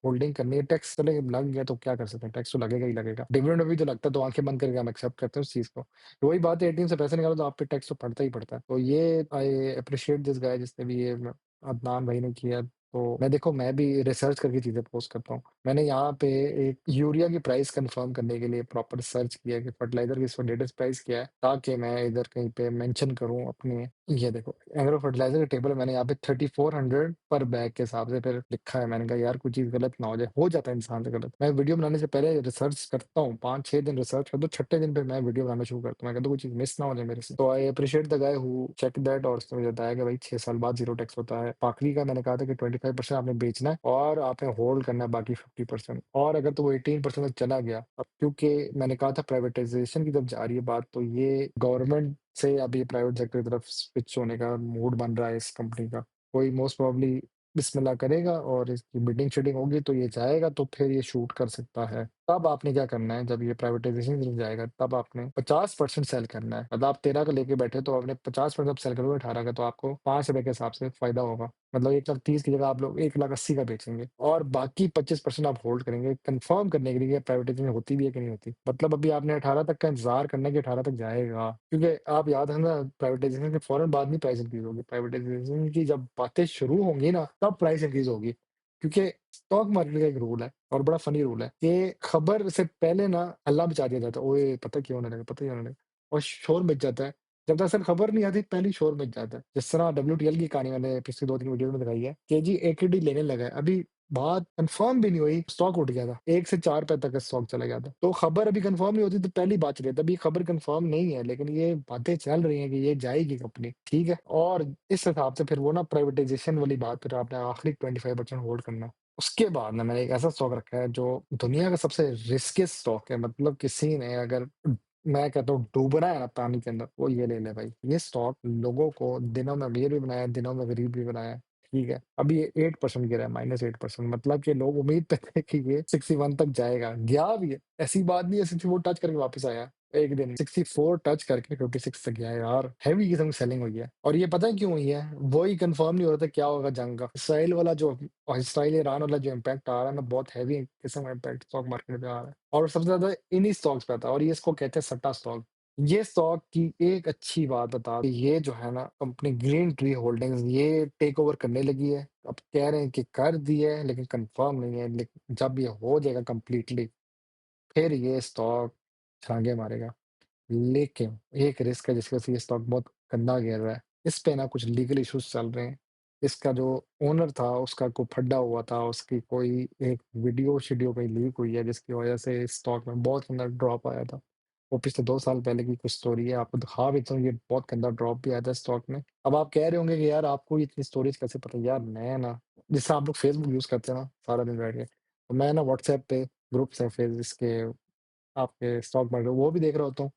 होल्डिंग करनी है। टैक्स चले लग गया तो क्या कर सकते हैं, टैक्स तो लगेगा ही लगेगा। डिविडेंड में भी तो लगता है, तो आँखें बंद करके हम एक्सेप्ट करते हैं उस चीज़ को। तो वही बात है, एटीएम से पैसे निकालो तो आप पे टैक्स तो पड़ता ही पड़ता है। तो ये आई एप्रिशिएट दिस गाय जिसने भी ये अदनान भाई ने किया। तो मैं देखो मैं भी रिसर्च करके चीज़ें पोस्ट करता हूँ। मैंने यहाँ पे एक यूरिया की प्राइस कंफर्म करने के लिए प्रॉपर सर्च किया कि फर्टिलाइज़र की इस वक्त लेटेस्ट प्राइस क्या है, ताकि मैं इधर कहीं पे मेंशन करूँ अपने। ये देखो एग्रो फर्टिलाइज़र का टेबल मैंने यहाँ पे 3400 पर बैग के हिसाब से फिर लिखा है। मैंने कहा यार कोई चीज़ गलत ना हो जाता है इंसान से गलत। मैं वीडियो बनाने से पहले रिसर्च करता हूँ, 5-6 दिन रिसर्च करता हूँ, छठे दिन पे मैं वीडियो बनाना शुरू करता हूँ। मैं कहता हूँ कोई चीज़ मिस ना हो जाए मेरे से। तो I appreciate the guy who check that, और उसने मुझे बताया कि भाई 6 साल बाद ज़ीरो टैक्स होता है। पाखरी का मैंने कहा था कि 25% आपने बेचना है और आपने होल्ड करना है बाकी 50%, और अगर तो वो 18% तक चला गया, अब क्योंकि मैंने कहा था प्राइवेटाइजेशन की तरफ जा रही है बात, तो ये गवर्नमेंट से अभी प्राइवेट सेक्टर की तरफ स्विच होने का मूड बन रहा है इस कंपनी का। कोई मोस्ट प्रोबेबली बिस्मिल्लाह करेगा और इसकी बिडिंग शिडिंग होगी तो ये जाएगा, तो फिर ये शूट कर सकता है। तब आपने क्या करना है, जब ये प्राइवेटाइजेशन की तरफ जाएगा तब आपने 50% सेल करना है। मतलब आप 13 का लेके बैठे तो आपने 50% सेल करोगे 18 का, तो आपको ₹5 के हिसाब से फायदा होगा। मतलब 1,30,000 की जगह आप लोग 1,80,000 का बेचेंगे, और बाकी 25% आप होल्ड करेंगे कंफर्म करने के लिए कि प्राइवेटाइजेशन होती भी है कि नहीं होती। मतलब अभी आपने 18 तक का इंतजार करना है कि 18 तक जाएगा, क्योंकि आप याद है ना प्राइवेटाइजेशन के फौरन बाद नहीं प्राइस इंक्रीज होगी। प्राइवेटाइजेशन की जब बातें शुरू होंगी ना तब प्राइस इंक्रीज होगी, क्योंकि स्टॉक मार्केट का एक रूल है और बड़ा फनी रूल है कि खबर से पहले ना हल्ला मचा दिया जाता है, ओए पता क्यों होने लगा, पता क्यों होने लगा, और शोर मच जाता है। जब तक असल खबर नहीं आती पहले ही शोर मच जाता है। जिस तरह डब्ल्यूटीएल की कहानी मैंने पिछली 2-3 वीडियो में दिखाई है कि जी एकेडी लेने लगा है, अभी बात कंफर्म भी नहीं हुई, स्टॉक उठ गया था, 1 से 4 रुपए तक का स्टॉक चला गया था। तो खबर अभी कंफर्म नहीं होती तो पहली बात चली, तभी खबर कंफर्म नहीं है, लेकिन ये बातें चल रही हैं कि ये जाएगी कंपनी, ठीक है। और इस हिसाब से फिर वो ना प्राइवेटाइजेशन वाली बात, फिर आपने आखिरी 25% होल्ड करना। उसके बाद ना मैंने एक ऐसा स्टॉक रखा है जो दुनिया का सबसे रिस्किएस्ट स्टॉक है। मतलब किसी ने अगर मैं कहता हूँ डूबना है ना पानी के अंदर, वो ये ले ले भाई। ये स्टॉक लोगों को दिनों में अमीर भी बनाया, दिनों में गरीब भी बनाया, ठीक है? अभी ये 8% गिरा है, -8%, मतलब कि लोग उम्मीद पे थे कि ये 61 तक जाएगा, गया भी है। ऐसी बात नहीं है 64 टच करके वापस आया। एक दिन 64 टच करके 56 तक गया है यार। हेवी किस्म की सेलिंग हुई है और ये पता है क्यों हुई है? वही कंफर्म नहीं हो रहा था क्या होगा जंग का। इसराइल वाला जो और इसराइल ईरान वाला जो इम्पैक्ट आ रहा है ना, बहुत हेवी किस्म का इम्पैक्ट स्टॉक मार्केट पे आ रहा है और सबसे ज्यादा इन्हीं स्टॉक्स पे आता है और ये इसको कहते हैं सट्टा स्टॉक। ये स्टॉक की एक अच्छी बात बता कि ये जो है ना कंपनी ग्रीन ट्री होल्डिंग्स ये टेक ओवर करने लगी है। अब कह रहे हैं कि कर दी है लेकिन कंफर्म नहीं है। लेकिन जब ये हो जाएगा कंप्लीटली फिर ये स्टॉक छलांगे मारेगा। लेकिन एक रिस्क है जिसकी वजह से ये स्टॉक बहुत गंदा गिर रहा है। इस पे ना कुछ लीगल इश्यूज चल रहे हैं। इसका जो ओनर था उसका कोई फड्डा हुआ था, उसकी कोई एक वीडियो कहीं लीक हुई है जिसकी वजह से इस स्टॉक में बहुत गंदा ड्रॉप आया था। वो पिछले 2 साल पहले की कुछ स्टोरी है, आपको दिखा भी दूँ ये बहुत गंदा ड्रॉप भी आया था स्टॉक में। अब आप कह रहे होंगे कि यार आपको इतनी स्टोरीज़ कैसे पता है? यार मैं ना जैसे आप लोग फेसबुक यूज़ करते हैं ना सारा दिन बैठ के, तो मैं ना व्हाट्सऐप पे ग्रुप्स हैं फेस इसके आपके स्टॉक मार्केट वो भी देख रहा होता हूँ।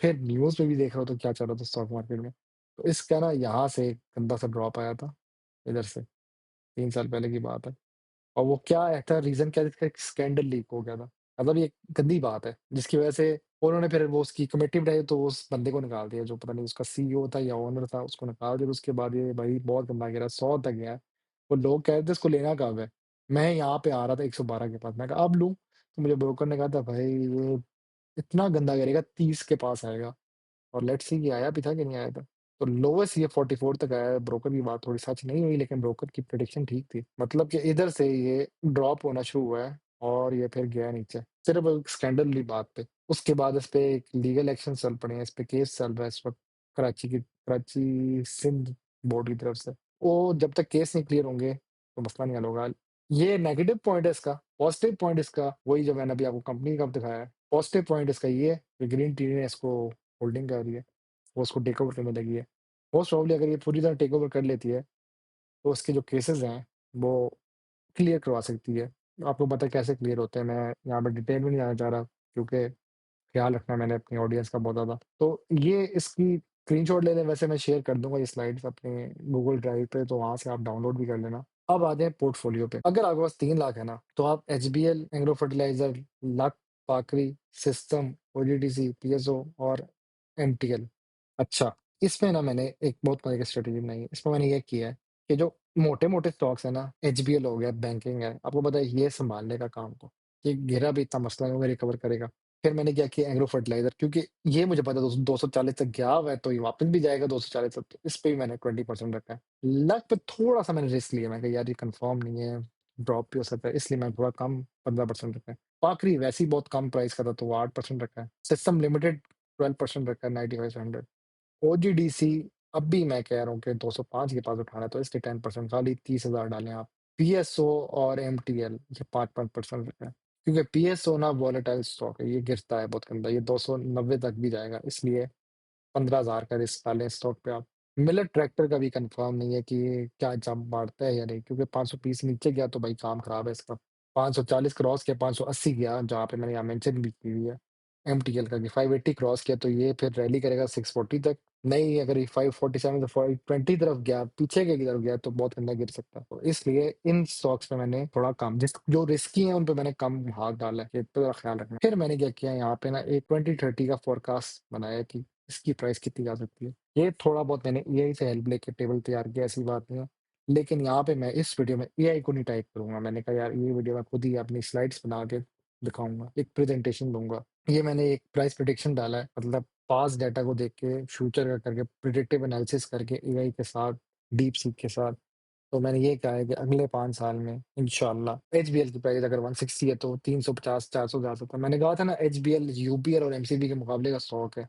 फिर न्यूज़ में भी देख रहा हूँ तो क्या चल रहा था स्टॉक मार्केट में। तो इसका ना यहाँ से एक गंदा सा ड्रॉप आया था, इधर से 3 साल पहले की बात है। और वो क्या आया था रीज़न क्या था इसका एक स्कैंडल लीक हो गया था। मतलब ये गंदी बात है जिसकी वज़ह से उन्होंने फिर वो उसकी कमेटी बनाई तो उस बंदे को निकाल दिया जो पता नहीं उसका सीईओ था या ओनर था उसको निकाल दिया। उसके बाद ये भाई बहुत गंदा गिरा 100 तक गया है। वो लोग कह रहे थे इसको लेना कब है? मैं यहाँ पे आ रहा था 112 के पास। मैं कहा अब लूँ? तो मुझे ब्रोकर ने कहा था भाई ये इतना गंदा गिरेगा 30 के पास आएगा। और लेट्स सी कि आया भी था कि नहीं आया था। तो लोवेस्ट ये 44 तक आया है, ब्रोकर की बात थोड़ी सच नहीं हुई लेकिन ब्रोकर की प्रेडिक्शन ठीक थी। मतलब कि इधर से ये ड्रॉप होना शुरू हुआ है और ये फिर गया नीचे, सिर्फ़ एक स्कैंडल वाली बात पे। उसके बाद इस पे एक लीगल एक्शन चल पड़े हैं, इस पे केस चल रहा है इस वक़्त कराची सिंध बोर्ड की तरफ से। वो जब तक केस नहीं क्लियर होंगे, तो मसला नहीं हल होगा। ये नेगेटिव पॉइंट है इसका, पॉज़िटिव पॉइंट इसका वही जो मैंने अभी आपको कंपनी का दिखाया है। पॉज़िटिव पॉइंट इसका ये है कि ग्रीन टी ने इसको होल्डिंग कर रही है, वो उसको टेक ओवर करने लगी है। मोस्ट प्रोबेबली अगर ये पूरी तरह टेक ओवर कर लेती है, तो उसके जो केसेज़ हैं, वो क्लियर करवा सकती है। आपको पता है कैसे क्लियर होते हैं, मैं यहाँ पे डिटेल में नहीं जाना चाह रहा क्योंकि ख़्याल रखना है मैंने अपनी ऑडियंस का बहुत ज़्यादा। तो ये इसकी स्क्रीनशॉट ले लें, वैसे मैं शेयर कर दूँगा ये स्लाइड्स अपने गूगल ड्राइव पे, तो वहाँ से आप डाउनलोड भी कर लेना। अब आते हैं पोर्टफ़ोलियो पे। अगर आपके पास 3 लाख है ना, तो आप HBL, Engro Fertilizer, Luck, Pakri, System, OGDC, PSO और एमटीएल। अच्छा, इसमें ना मैंने एक बहुत मजे की स्ट्रैटेजी बनाई है। इसमें मैंने ये किया है कि जो मोटे-मोटे स्टॉक्स हैं ना, एचबीएल हो गया, बैंकिंग है, आपको पता है ये सँभालने का काम को, ये गिरा भी इतना मसला नहीं होगा, रिकवर करेगा। फिर मैंने क्या किया एग्रो फर्टिलाइज़र क्योंकि ये मुझे पता है 240 तक गया हुआ है, तो ये वापस भी जाएगा 240 तक, तो इस पे भी मैंने 20% रखा है। लक पे थोड़ा-सा मैंने रिस्क लिया, मैं कहा यार ये कन्फर्म नहीं है, ड्रॉप भी हो सकता है, इसलिए मैंने थोड़ा कम 15% रखा है। आखिरी वैसे ही बहुत कम प्राइस का था, तो वो 8% रखा है। सिस्टम लिमिटेड 12% रखा है 95 से 100। ओजीडीसी अब भी मैं कह रहा हूँ कि 205 के पास उठाना है, तो इसके 10% खाली 30,000 डालें आप। पीएसओ और एमटीएल ये 5-5% रखा है। क्योंकि पीएसओ ना वोलेटाइल स्टॉक है, ये गिरता है बहुत गंदा, ये 290 तक भी जाएगा, इसलिए 15,000 का रिस्क डालें स्टॉक पे आप। मिलेट ट्रैक्टर का भी कंफर्म नहीं है कि ये क्या जंप मारता है या नहीं, क्योंकि 520 नीचे गया तो भाई काम खराब है इसका। 540 क्रॉस किया, 580 गया, जहाँ पे मैंने यहाँ मेंशन भी की हुई है। एमटीएल का कि 580 क्रॉस किया तो ये फिर रैली करेगा 640 तक। नहीं, अगर ये 547 से 520 तरफ गया, पीछे की तरफ गया तो बहुत गंदा गिर सकता है। तो इसलिए इन स्टॉक्स पे मैंने थोड़ा कम जिस जो रिस्की हैं उन पे मैंने कम हाथ डाला है, ये थोड़ा ख्याल रखना। फिर मैंने क्या किया यहाँ पे ना एक 2030 का फोरकास्ट बनाया कि इसकी प्राइस कितनी जा सकती है। ये थोड़ा बहुत मैंने एआई से हेल्प लेके टेबल तैयार किया, ऐसी बात नहीं है। लेकिन यहाँ पे मैं इस वीडियो में एआई को नहीं टाइप करूँगा। मैंने कहा यार ये वीडियो मैं खुद ही अपनी स्लाइड्स बना के दिखाऊँगा, एक प्रेज़ेंटेशन दूँगा। ये मैंने एक प्राइस प्रेडिक्शन डाला है, मतलब पास्ट डाटा को देख के, फ्यूचर का करके, प्रिडिक्टिव एनालिसिस करके एआई के साथ, डीपसीक के साथ। तो मैंने ये कहा है कि अगले 5 साल में इंशाल्लाह एचबीएल की प्राइस अगर 160 है तो 350-400 जा सकता है। मैंने कहा था ना एचबीएल, यूपीएल और एमसीबी के मुकाबले का स्टॉक है,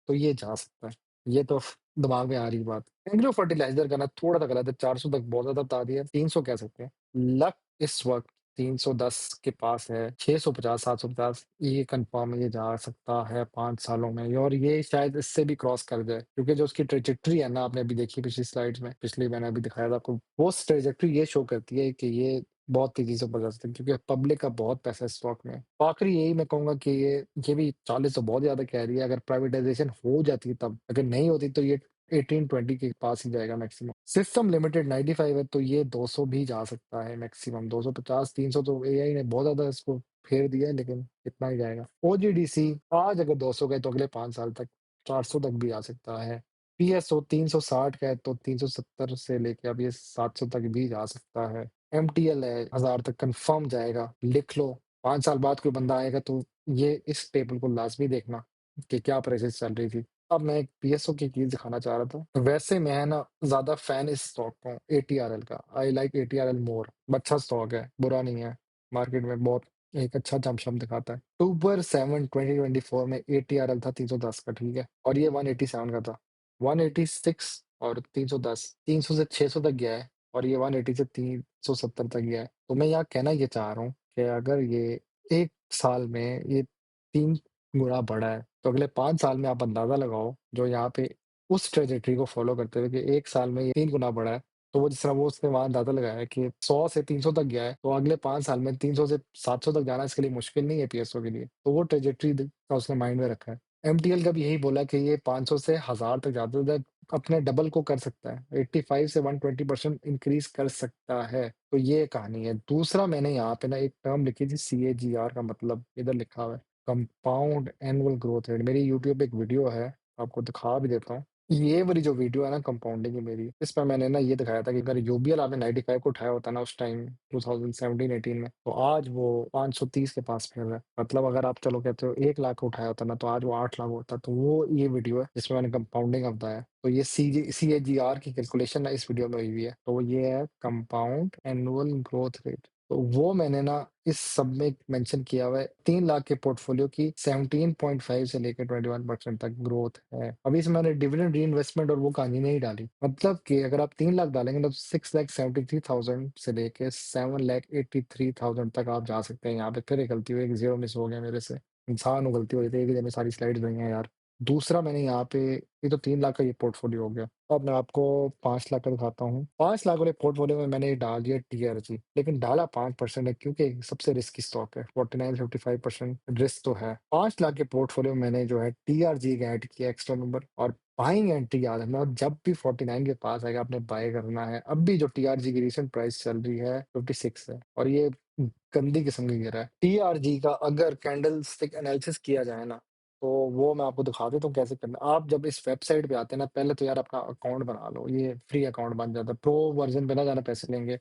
तो ये जा सकता है। ये तो दिमाग में आ रही बात। एग्रो फर्टिलाइज़र का ना थोड़ा-सा गलत है, 400 तक बहुत ज़्यादा बता दिया, 300 कह सकते हैं। लक इस वक़्त 310 के पास है, 650, 750 ये कन्फर्म है, ये जा सकता है 5 सालों में और ये शायद इससे भी क्रॉस कर जाए क्योंकि जो उसकी ट्रैजेक्टरी है ना, आपने अभी देखी पिछली स्लाइड्स में, पिछली मैंने अभी दिखाया था आपको, वो ट्रैजेक्टरी ये शो करती है कि ये बहुत तेज़ी से ऊपर जा सकता है क्योंकि पब्लिक का बहुत पैसा है स्टॉक में। तो आखिरी यही मैं कहूँगा कि ये भी 40 तो बहुत ज़्यादा कह रही है, अगर प्राइवेटाइज़ेशन हो जाती है तब, अगर नहीं होती तो ये 18-20 के पास ही जाएगा मैक्सिमम। सिस्टम लिमिटेड 95 है तो ये 200 भी जा सकता है मैक्सिमम, 250, 300 तो एआई ने बहुत ज़्यादा इसको फेर दिया है लेकिन इतना ही जाएगा। ओजीडीसी आज अगर 200 गए तो अगले 5 साल तक 400 तक भी आ सकता है। पीएसओ 360 का है तो 370 से लेके अब ये 700 तक भी जा सकता है। एमटीएल है 1000 तक कंफर्म जाएगा, लिख लो। 5 साल बाद कोई बंदा आएगा तो ये इस टेबल को लाज़मी देखना कि क्या प्राइसेज़ चल रही थी। अब मैं एक पीएसओ की चीज़ दिखाना चाह रहा था। वैसे मैं ना ज़्यादा फैन इस स्टॉक का हूँ एटीआरएल का। आई लाइक एटीआरएल मोर। अच्छा स्टॉक है, बुरा नहीं है। मार्केट में बहुत एक अच्छा जम-शम दिखाता है। अक्टूबर 7 2024 में एटीआरएल था 310 का, ठीक है? और ये 187 का था। 186 और 310, 300 से 600 तक गया है और ये 180 से 370 तक गया है। तो मैं यहाँ कहना ये चाह रहा हूँ कि अगर ये 1 साल में ये 3 गुना बढ़ा है, तो अगले 5 साल में आप अंदाज़ा लगाओ, जो यहाँ पे उस ट्रैजेक्टरी को फ़ॉलो करते हुए कि 1 साल में ये 3 गुना बढ़ा है, तो वो जिस तरह वो उसने वहाँ अंदाज़ा लगाया है कि 100 से 300 तक गया है, तो अगले 5 साल में 300 से 700 तक जाना इसके लिए मुश्किल नहीं है पीएसओ के लिए। तो वो ट्रैजेक्टरी का उसने माइंड में रखा है। एमटीएल का भी यही बोला कि ये 500 से 1000 तक जाते हुए अपने डबल को कर सकता है। 85 से 120% इंक्रीज़ कर सकता है। तो ये कहानी है। दूसरा मैंने यहाँ पे ना एक टर्म लिखी थी सीएजीआर का मतलब इधर लिखा हुआ है, कंपाउंड एनुअल ग्रोथ रेट। मेरी यूट्यूब पे एक वीडियो है, आपको दिखा भी देता हूँ। ये वाली जो वीडियो है ना कंपाउंडिंग की मेरी, इसमें मैंने ना ये दिखाया था कि अगर यूबीएल आपने 95 को उठाया होता ना उस टाइम 2017-18 में, तो आज वो 530 के पास फिर रहा है। मतलब अगर आप चलो कहते हो 1 लाख उठाया होता ना, तो आज वो 8 लाख होता। तो वो ये वीडियो है जिसमें मैंने कंपाउंडिंग का बताया। तो ये सीएजीआर की कैलकुलेशन ना इस वीडियो में हुई हुई है। तो ये है कंपाउंड एनुअल ग्रोथ रेट। तो वो मैंने ना इस सब में मेंशन किया हुआ है। 3 लाख के पोर्टफोलियो की 17.5 से लेकर 21% तक ग्रोथ है। अभी इसमें मैंने डिविडेंड रीइन्वेस्टमेंट और वो कहानी नहीं डाली। मतलब कि अगर आप 3 लाख डालेंगे तो 6,73,000 से लेके 7,83,000 तक आप जा सकते हैं। यहाँ पे फिर एक गलती हुई, एक ज़ीरो मिस हो गया मेरे से। इंसान हूँ, गलती हो जाती है, एक ही दिन में सारी स्लाइड्स भरी हैं यार। दूसरा मैंने यहाँ पे ये तो 3 लाख का ये पोर्टफोलियो हो गया। अब मैं आपको 5 लाख का दिखाता हूँ। 5 लाख वाले पोर्टफोलियो में मैंने डाल दिया टीआरजी, लेकिन डाला 5% है क्योंकि सबसे रिस्की स्टॉक है। 49-55% रिस्क तो है। 5 लाख के पोर्टफोलियो में मैंने जो है टीआरजी ऐड किया एक्स्ट्रा नंबर और बाइंग एंट्री याद रखना, और जब भी 49 के पास आएगा आपने बाय करना है। अब भी जो टीआरजी की रिसेंट प्राइस चल रही है 56 है और ये गंदी किस्म की गिरा है। टीआरजी का अगर कैंडलस्टिक एनालिसिस किया जाए ना, तो वो मैं आपको दिखा देता हूँ कैसे करना है। आप जब इस वेबसाइट पे आते हैं ना, पहले तो यार अपना अकाउंट बना लो, ये फ्री अकाउंट बन जाता है। प्रो वर्ज़न पे ना जाना, पैसे लेंगे।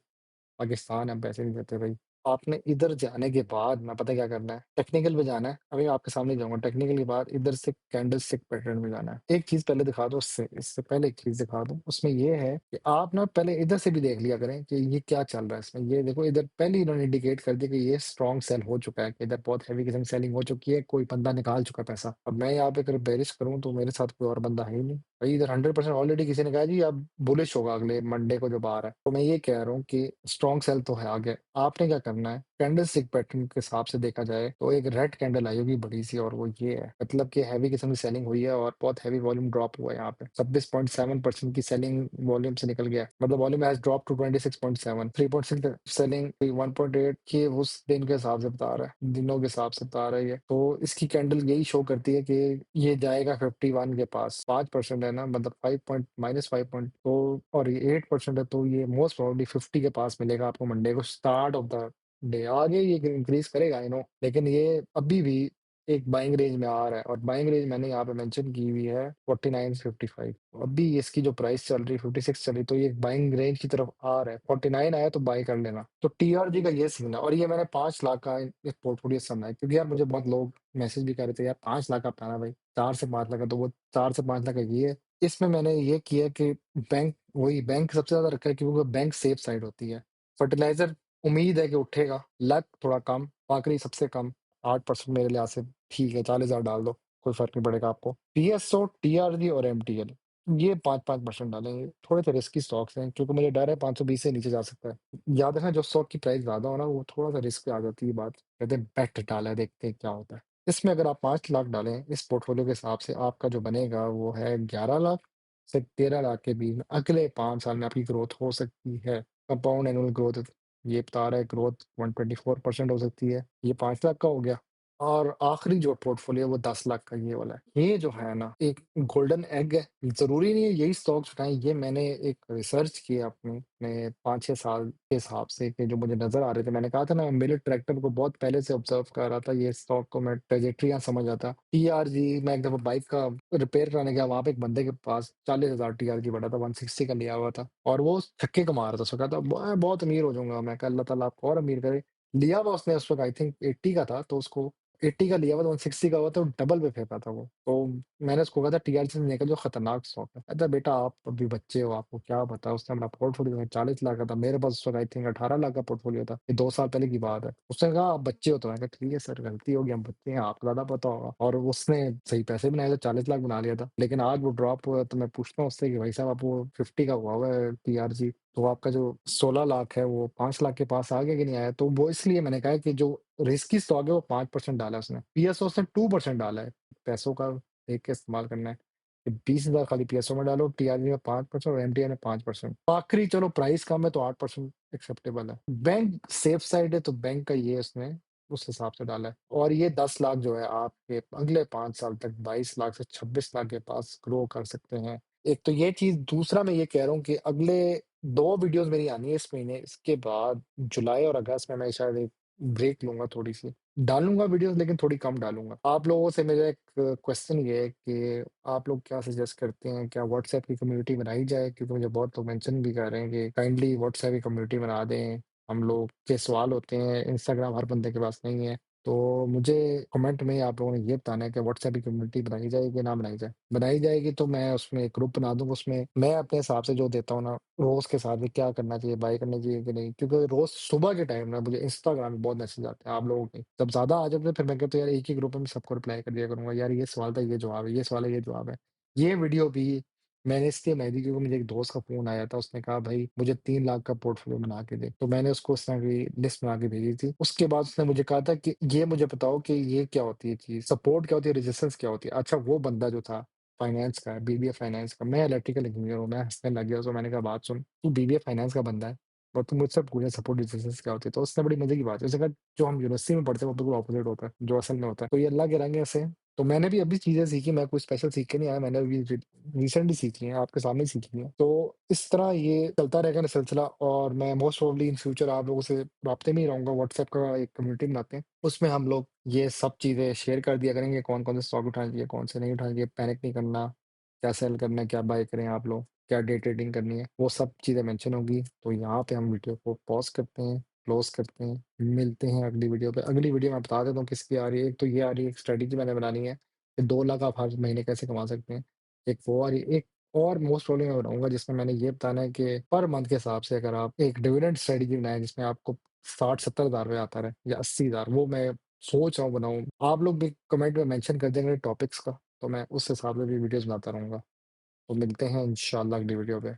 पाकिस्तान है, हम पैसे नहीं देते भाई। आपने इधर जाने के बाद ना पता है क्या करना है, टेक्निकल पे जाना है। अभी मैं आपके सामने जाऊँगा, टेक्निकल के बाद इधर से कैंडलस्टिक पैटर्न में जाना है। एक चीज़ पहले दिखा दूँ, उससे इससे पहले एक चीज़ दिखा दूँ, उसमें ये है कि आप ना पहले इधर से भी देख लिया करें कि ये क्या चल रहा है इसमें। ये देखो इधर पहले ही इन्होंने इंडिकेट कर दिया कि ये स्ट्रॉन्ग सेल हो चुका है, कि इधर बहुत हेवी किस्म की सेलिंग हो चुकी है, कोई बंदा निकाल चुका है पैसा। अब मैं यहाँ पे अगर बेरिश करूँ तो मेरे साथ कोई और बंदा है ही नहीं। भाई इधर 100% ऑलरेडी किसी ने कहा जी अब बुलिश होगा अगले मंडे को जो बाहर है। तो मैं ये कह रहा हूँ कि स्ट्रॉन्ग सेल तो है आगे। आपने क्या करना है, कैंडलस्टिक पैटर्न के हिसाब से देखा जाए तो एक रेड कैंडल आई होगी बड़ी सी, और वो ये है, मतलब कि हैवी किस्म की सेलिंग हुई है और बहुत हैवी वॉल्यूम ड्रॉप हुआ है। यहाँ पे 26.7% की सेलिंग वॉल्यूम से निकल गया है। मतलब volume has drop to 26.7, 3% selling 1.8 की उस दिन के हिसाब से बता रहा है, दिनों के हिसाब से बता रही है। तो इसकी कैंडल यही शो करती है कि ये जाएगा 51 के पास। 5% है ना, मतलब 5 पॉइंट -5 पॉइंट, तो और ये 8% है, तो ये मोस्ट प्रोबेबली 50 के पास मिलेगा आपको मंडे को, स्टार्ट ऑफ द डे। आगे ये इंक्रीज करेगा आई नो, लेकिन ये अभी भी एक बाइंग रेंज में आ रहा है, और बाइंग रेंज मैंने यहाँ पे मेंशन की हुई है 49 से 55। अभी इसकी जो प्राइस चल रही है 56 चल रही, तो ये बाइंग रेंज की तरफ आ रहा है। 49 आया तो बाय कर लेना। तो टीआरजी का ये सीन है, और ये मैंने 5 लाख का इस पोर्टफोलियो समझा है, क्योंकि यार मुझे बहुत लोग मैसेज भी कर रहे थे यार 5 लाख का प्लान है भाई, 4 से 5 लाख का। तो वो 4 से 5 लाख का ये है। इसमें मैंने ये किया कि बैंक, वही बैंक सबसे ज्यादा रखा है क्योंकि बैंक सेफ साइड होती है। फर्टिलाइजर उम्मीद है कि उठेगा, लक थोड़ा कम, बाकी सबसे कम 8% मेरे लिहाज से ठीक है। 40,000 डाल दो, कोई फर्क नहीं पड़ेगा आपको। पीएसओ, टीआरजी और एमटीएल, ये 5-5% डालेंगे। थोड़े से रिस्की स्टॉक्स हैं क्योंकि मुझे डर है 520 से नीचे जा सकता है। याद रखना जो स्टॉक की प्राइस ज़्यादा हो ना वो थोड़ा-सा रिस्क पे आ जाती है बात। कहते हैं बेट डाला है देखते हैं क्या होता है। इसमें अगर आप 5 लाख डालें इस पोर्टफोलियो के हिसाब से आपका जो बनेगा वो है 11 लाख से 13 लाख के बीच में अगले 5 साल में आपकी ग्रोथ हो सकती है। कंपाउंड एनुअल ग्रोथ ये बता रहा है ग्रोथ 124% हो सकती है। ये 5 लाख का हो गया। और आखिरी जो पोर्टफोलियो है वो 10 लाख का ये वाला है। ये जो है ना एक गोल्डन एग है। ज़रूरी नहीं है यही स्टॉक्स उठाएँ, ये मैंने एक रिसर्च की अपने 5-6 साल के हिसाब से कि जो मुझे नज़र आ रहे थे। मैंने कहा था ना मिलेट ट्रैक्टर को बहुत पहले से ऑब्ज़र्व कर रहा था, ये स्टॉक को मैं ट्रेजेक्टरी यहाँ समझ आता। टीआरजी मैं एक दफ़ा बाइक का रिपेयर कराने गया, वहाँ पे एक बंदे के पास 40,000 टीआरजी पड़ा था, 160 का लिया हुआ था और वो छक्के कमा रहा था। उसने कहा था मैं बहुत अमीर हो जाऊँगा। मैं कहा अल्लाह ताला आपको और अमीर करे। लिया हुआ उसने उस वक़्त आई थिंक 80 का था, तो उसको 80 का लिया हुआ था, 160 का हुआ तो डबल पे फेंका था वो। तो मैंने उसको कहा था टीआरसी से निकल जो खतरनाक स्टॉक है। कहता बेटा आप अभी बच्चे हो, आपको क्या पता है। उसने अपना पोर्टफोलियो में 40 लाख का था, मेरे पास उस वक़्त आई थिंक 18 लाख का पोर्टफोलियो था। ये 2 साल पहले की बात है। उसने कहा आप बच्चे हो तो मैंने कहा ठीक है सर गलती हो गई, हम बच्चे हैं, आपको ज़्यादा पता होगा। और उसने सही पैसे बनाए थे, 40 लाख बना लिया था। लेकिन आज वो ड्रॉप हुआ तो मैं पूछता हूँ उससे कि भाई साहब आप वो 50 का हुआ हुआ है टीआरजी, तो आपका जो 16 लाख है वो 5 लाख के पास आ गया कि नहीं आया? तो वो इसलिए मैंने कहा है कि जो रिस्की स्टॉक है वो 5% डाला है उसने। पीएसओ उसने 2% डाला है। पैसों का देख के इस्तेमाल करना है। कि 20,000 खाली पीएसओ में डालो, टीआरबी में 5% और एमटीआई में 5%। आखिरी चलो प्राइस कम है तो 8% एक्सेप्टेबल है। बैंक सेफ साइड है तो बैंक का ये उसने उस हिसाब से डाला है। और ये 10 लाख जो है आपके अगले 5 साल तक 22 लाख से 26 लाख के पास ग्रो कर सकते हैं। एक तो ये चीज़, दूसरा मैं ये कह रहा हूँ कि अगले 2 वीडियोज़ मेरी आनी है इस महीने, इसके बाद जुलाई और अगस्त में मैं शायद एक ब्रेक लूँगा थोड़ी-सी। डालूँगा वीडियोज़ लेकिन थोड़ी कम डालूँगा। आप लोगों से मेरा एक क्वेश्चन ये है कि आप लोग क्या सजेस्ट करते हैं? क्या व्हाट्सएप की कम्युनिटी बनाई जाए? क्योंकि मुझे बहुत लोग मेंशन भी कर रहे हैं कि काइंडली व्हाट्सएप की कम्युनिटी बना दें। हम लोग के सवाल होते हैं, इंस्टाग्राम हर बंदे के पास नहीं है। तो मुझे कमेंट में आप लोगों ने ये बताना है कि व्हाट्सएप की कम्युनिटी बनाई जाए कि ना बनाई जाए? बनाई जाएगी तो मैं उसमें एक ग्रुप बना दूँगा, उसमें मैं अपने हिसाब से जो देता हूँ ना, रोज़ के साथ में क्या करना चाहिए, बाय करना चाहिए कि नहीं? क्योंकि रोज़ सुबह के टाइम ना मुझे इंस्टाग्राम पे बहुत मैसेज आते हैं आप लोगों के। जब ज़्यादा आ जाते हैं फिर मैं कहता हूँ यार एक ही ग्रुप में सबको रिप्लाई कर दिया करूँगा, यार ये सवाल था ये जवाब है, ये सवाल है ये जवाब है। ये वीडियो भी मैंने इसलिए बनाई थी क्योंकि मुझे एक दोस्त का फ़ोन आया था, उसने कहा भाई मुझे 3 लाख का पोर्टफोलियो बना के दे। तो मैंने उसको उस तरह की लिस्ट बना के भेजी थी। उसके बाद उसने मुझे कहा था कि ये मुझे बताओ कि ये क्या होती है चीज़? सपोर्ट क्या होती है? रेजिस्टेंस क्या होती है? अच्छा वो बंदा जो था फाइनेंस का है, बीबीए फाइनेंस का, मैं इलेक्ट्रिकल इंजीनियर हूँ, मैं हँसने लग गया उसको मैंने कहा बात सुन, तू बीबीए फाइनेंस का बंदा है और तू मुझसे पूछ रहा है सपोर्ट रेजिस्टेंस क्या होती है? तो उसने बड़ी मज़े की बात है, उसने कहा जो हम यूनिवर्सिटी में पढ़ते हैं वो बिल्कुल ऑपोज़िट होता है, जो असल में होता है। तो ये अल्लाह के रंग है ऐसे। तो मैंने भी अभी चीज़ें सीखी, मैं कोई स्पेशल सीख के नहीं आया, मैंने अभी रिसेंटली सीखी हैं, आपके सामने ही सीखी हैं। तो इस तरह ये चलता रहेगा ना सिलसिला और मैं मोस्ट प्रोबेबली इन फ्यूचर आप लोगों से राब्ते में ही रहूँगा, व्हाट्सएप का एक कम्युनिटी बनाते हैं। उसमें हम लोग ये सब चीज़ें शेयर कर दिया करेंगे, कौन-कौन से स्टॉक उठाने चाहिए, कौन से नहीं उठाने चाहिए, पैनिक नहीं करना, क्या सेल करना है, क्या बाय करें आप लोग, क्या डे ट्रेडिंग करनी है, वो सब चीज़ें मेंशन होंगी। तो यहाँ पे हम वीडियो को पॉज़ करते हैं, क्लोज़ करते हैं, मिलते हैं अगली वीडियो पे। अगली वीडियो मैं बता देता हूँ किसकी आ रही है, एक तो ये आ रही है, एक स्ट्रैटेजी मैंने बनानी है, कि 2 लाख आप हर महीने कैसे कमा सकते हैं। एक वो आ रही है, एक और मोस्ट प्रोबेबली मैं बनाऊँगा जिसमें मैंने ये बताना है कि पर मंथ के हिसाब से अगर आप एक डिविडेंड स्ट्रैटेजी बनाएँ जिसमें आपको 60-70 हज़ार रुपए आता रहे या 80,000, वो मैं सोच रहा हूँ बनाऊँ। आप लोग भी कमेंट में मेंशन कर देंगे टॉपिक्स का, तो मैं उस हिसाब से भी वीडियोज़ बनाता रहूँगा। तो मिलते हैं इंशाल्लाह अगली वीडियो पे।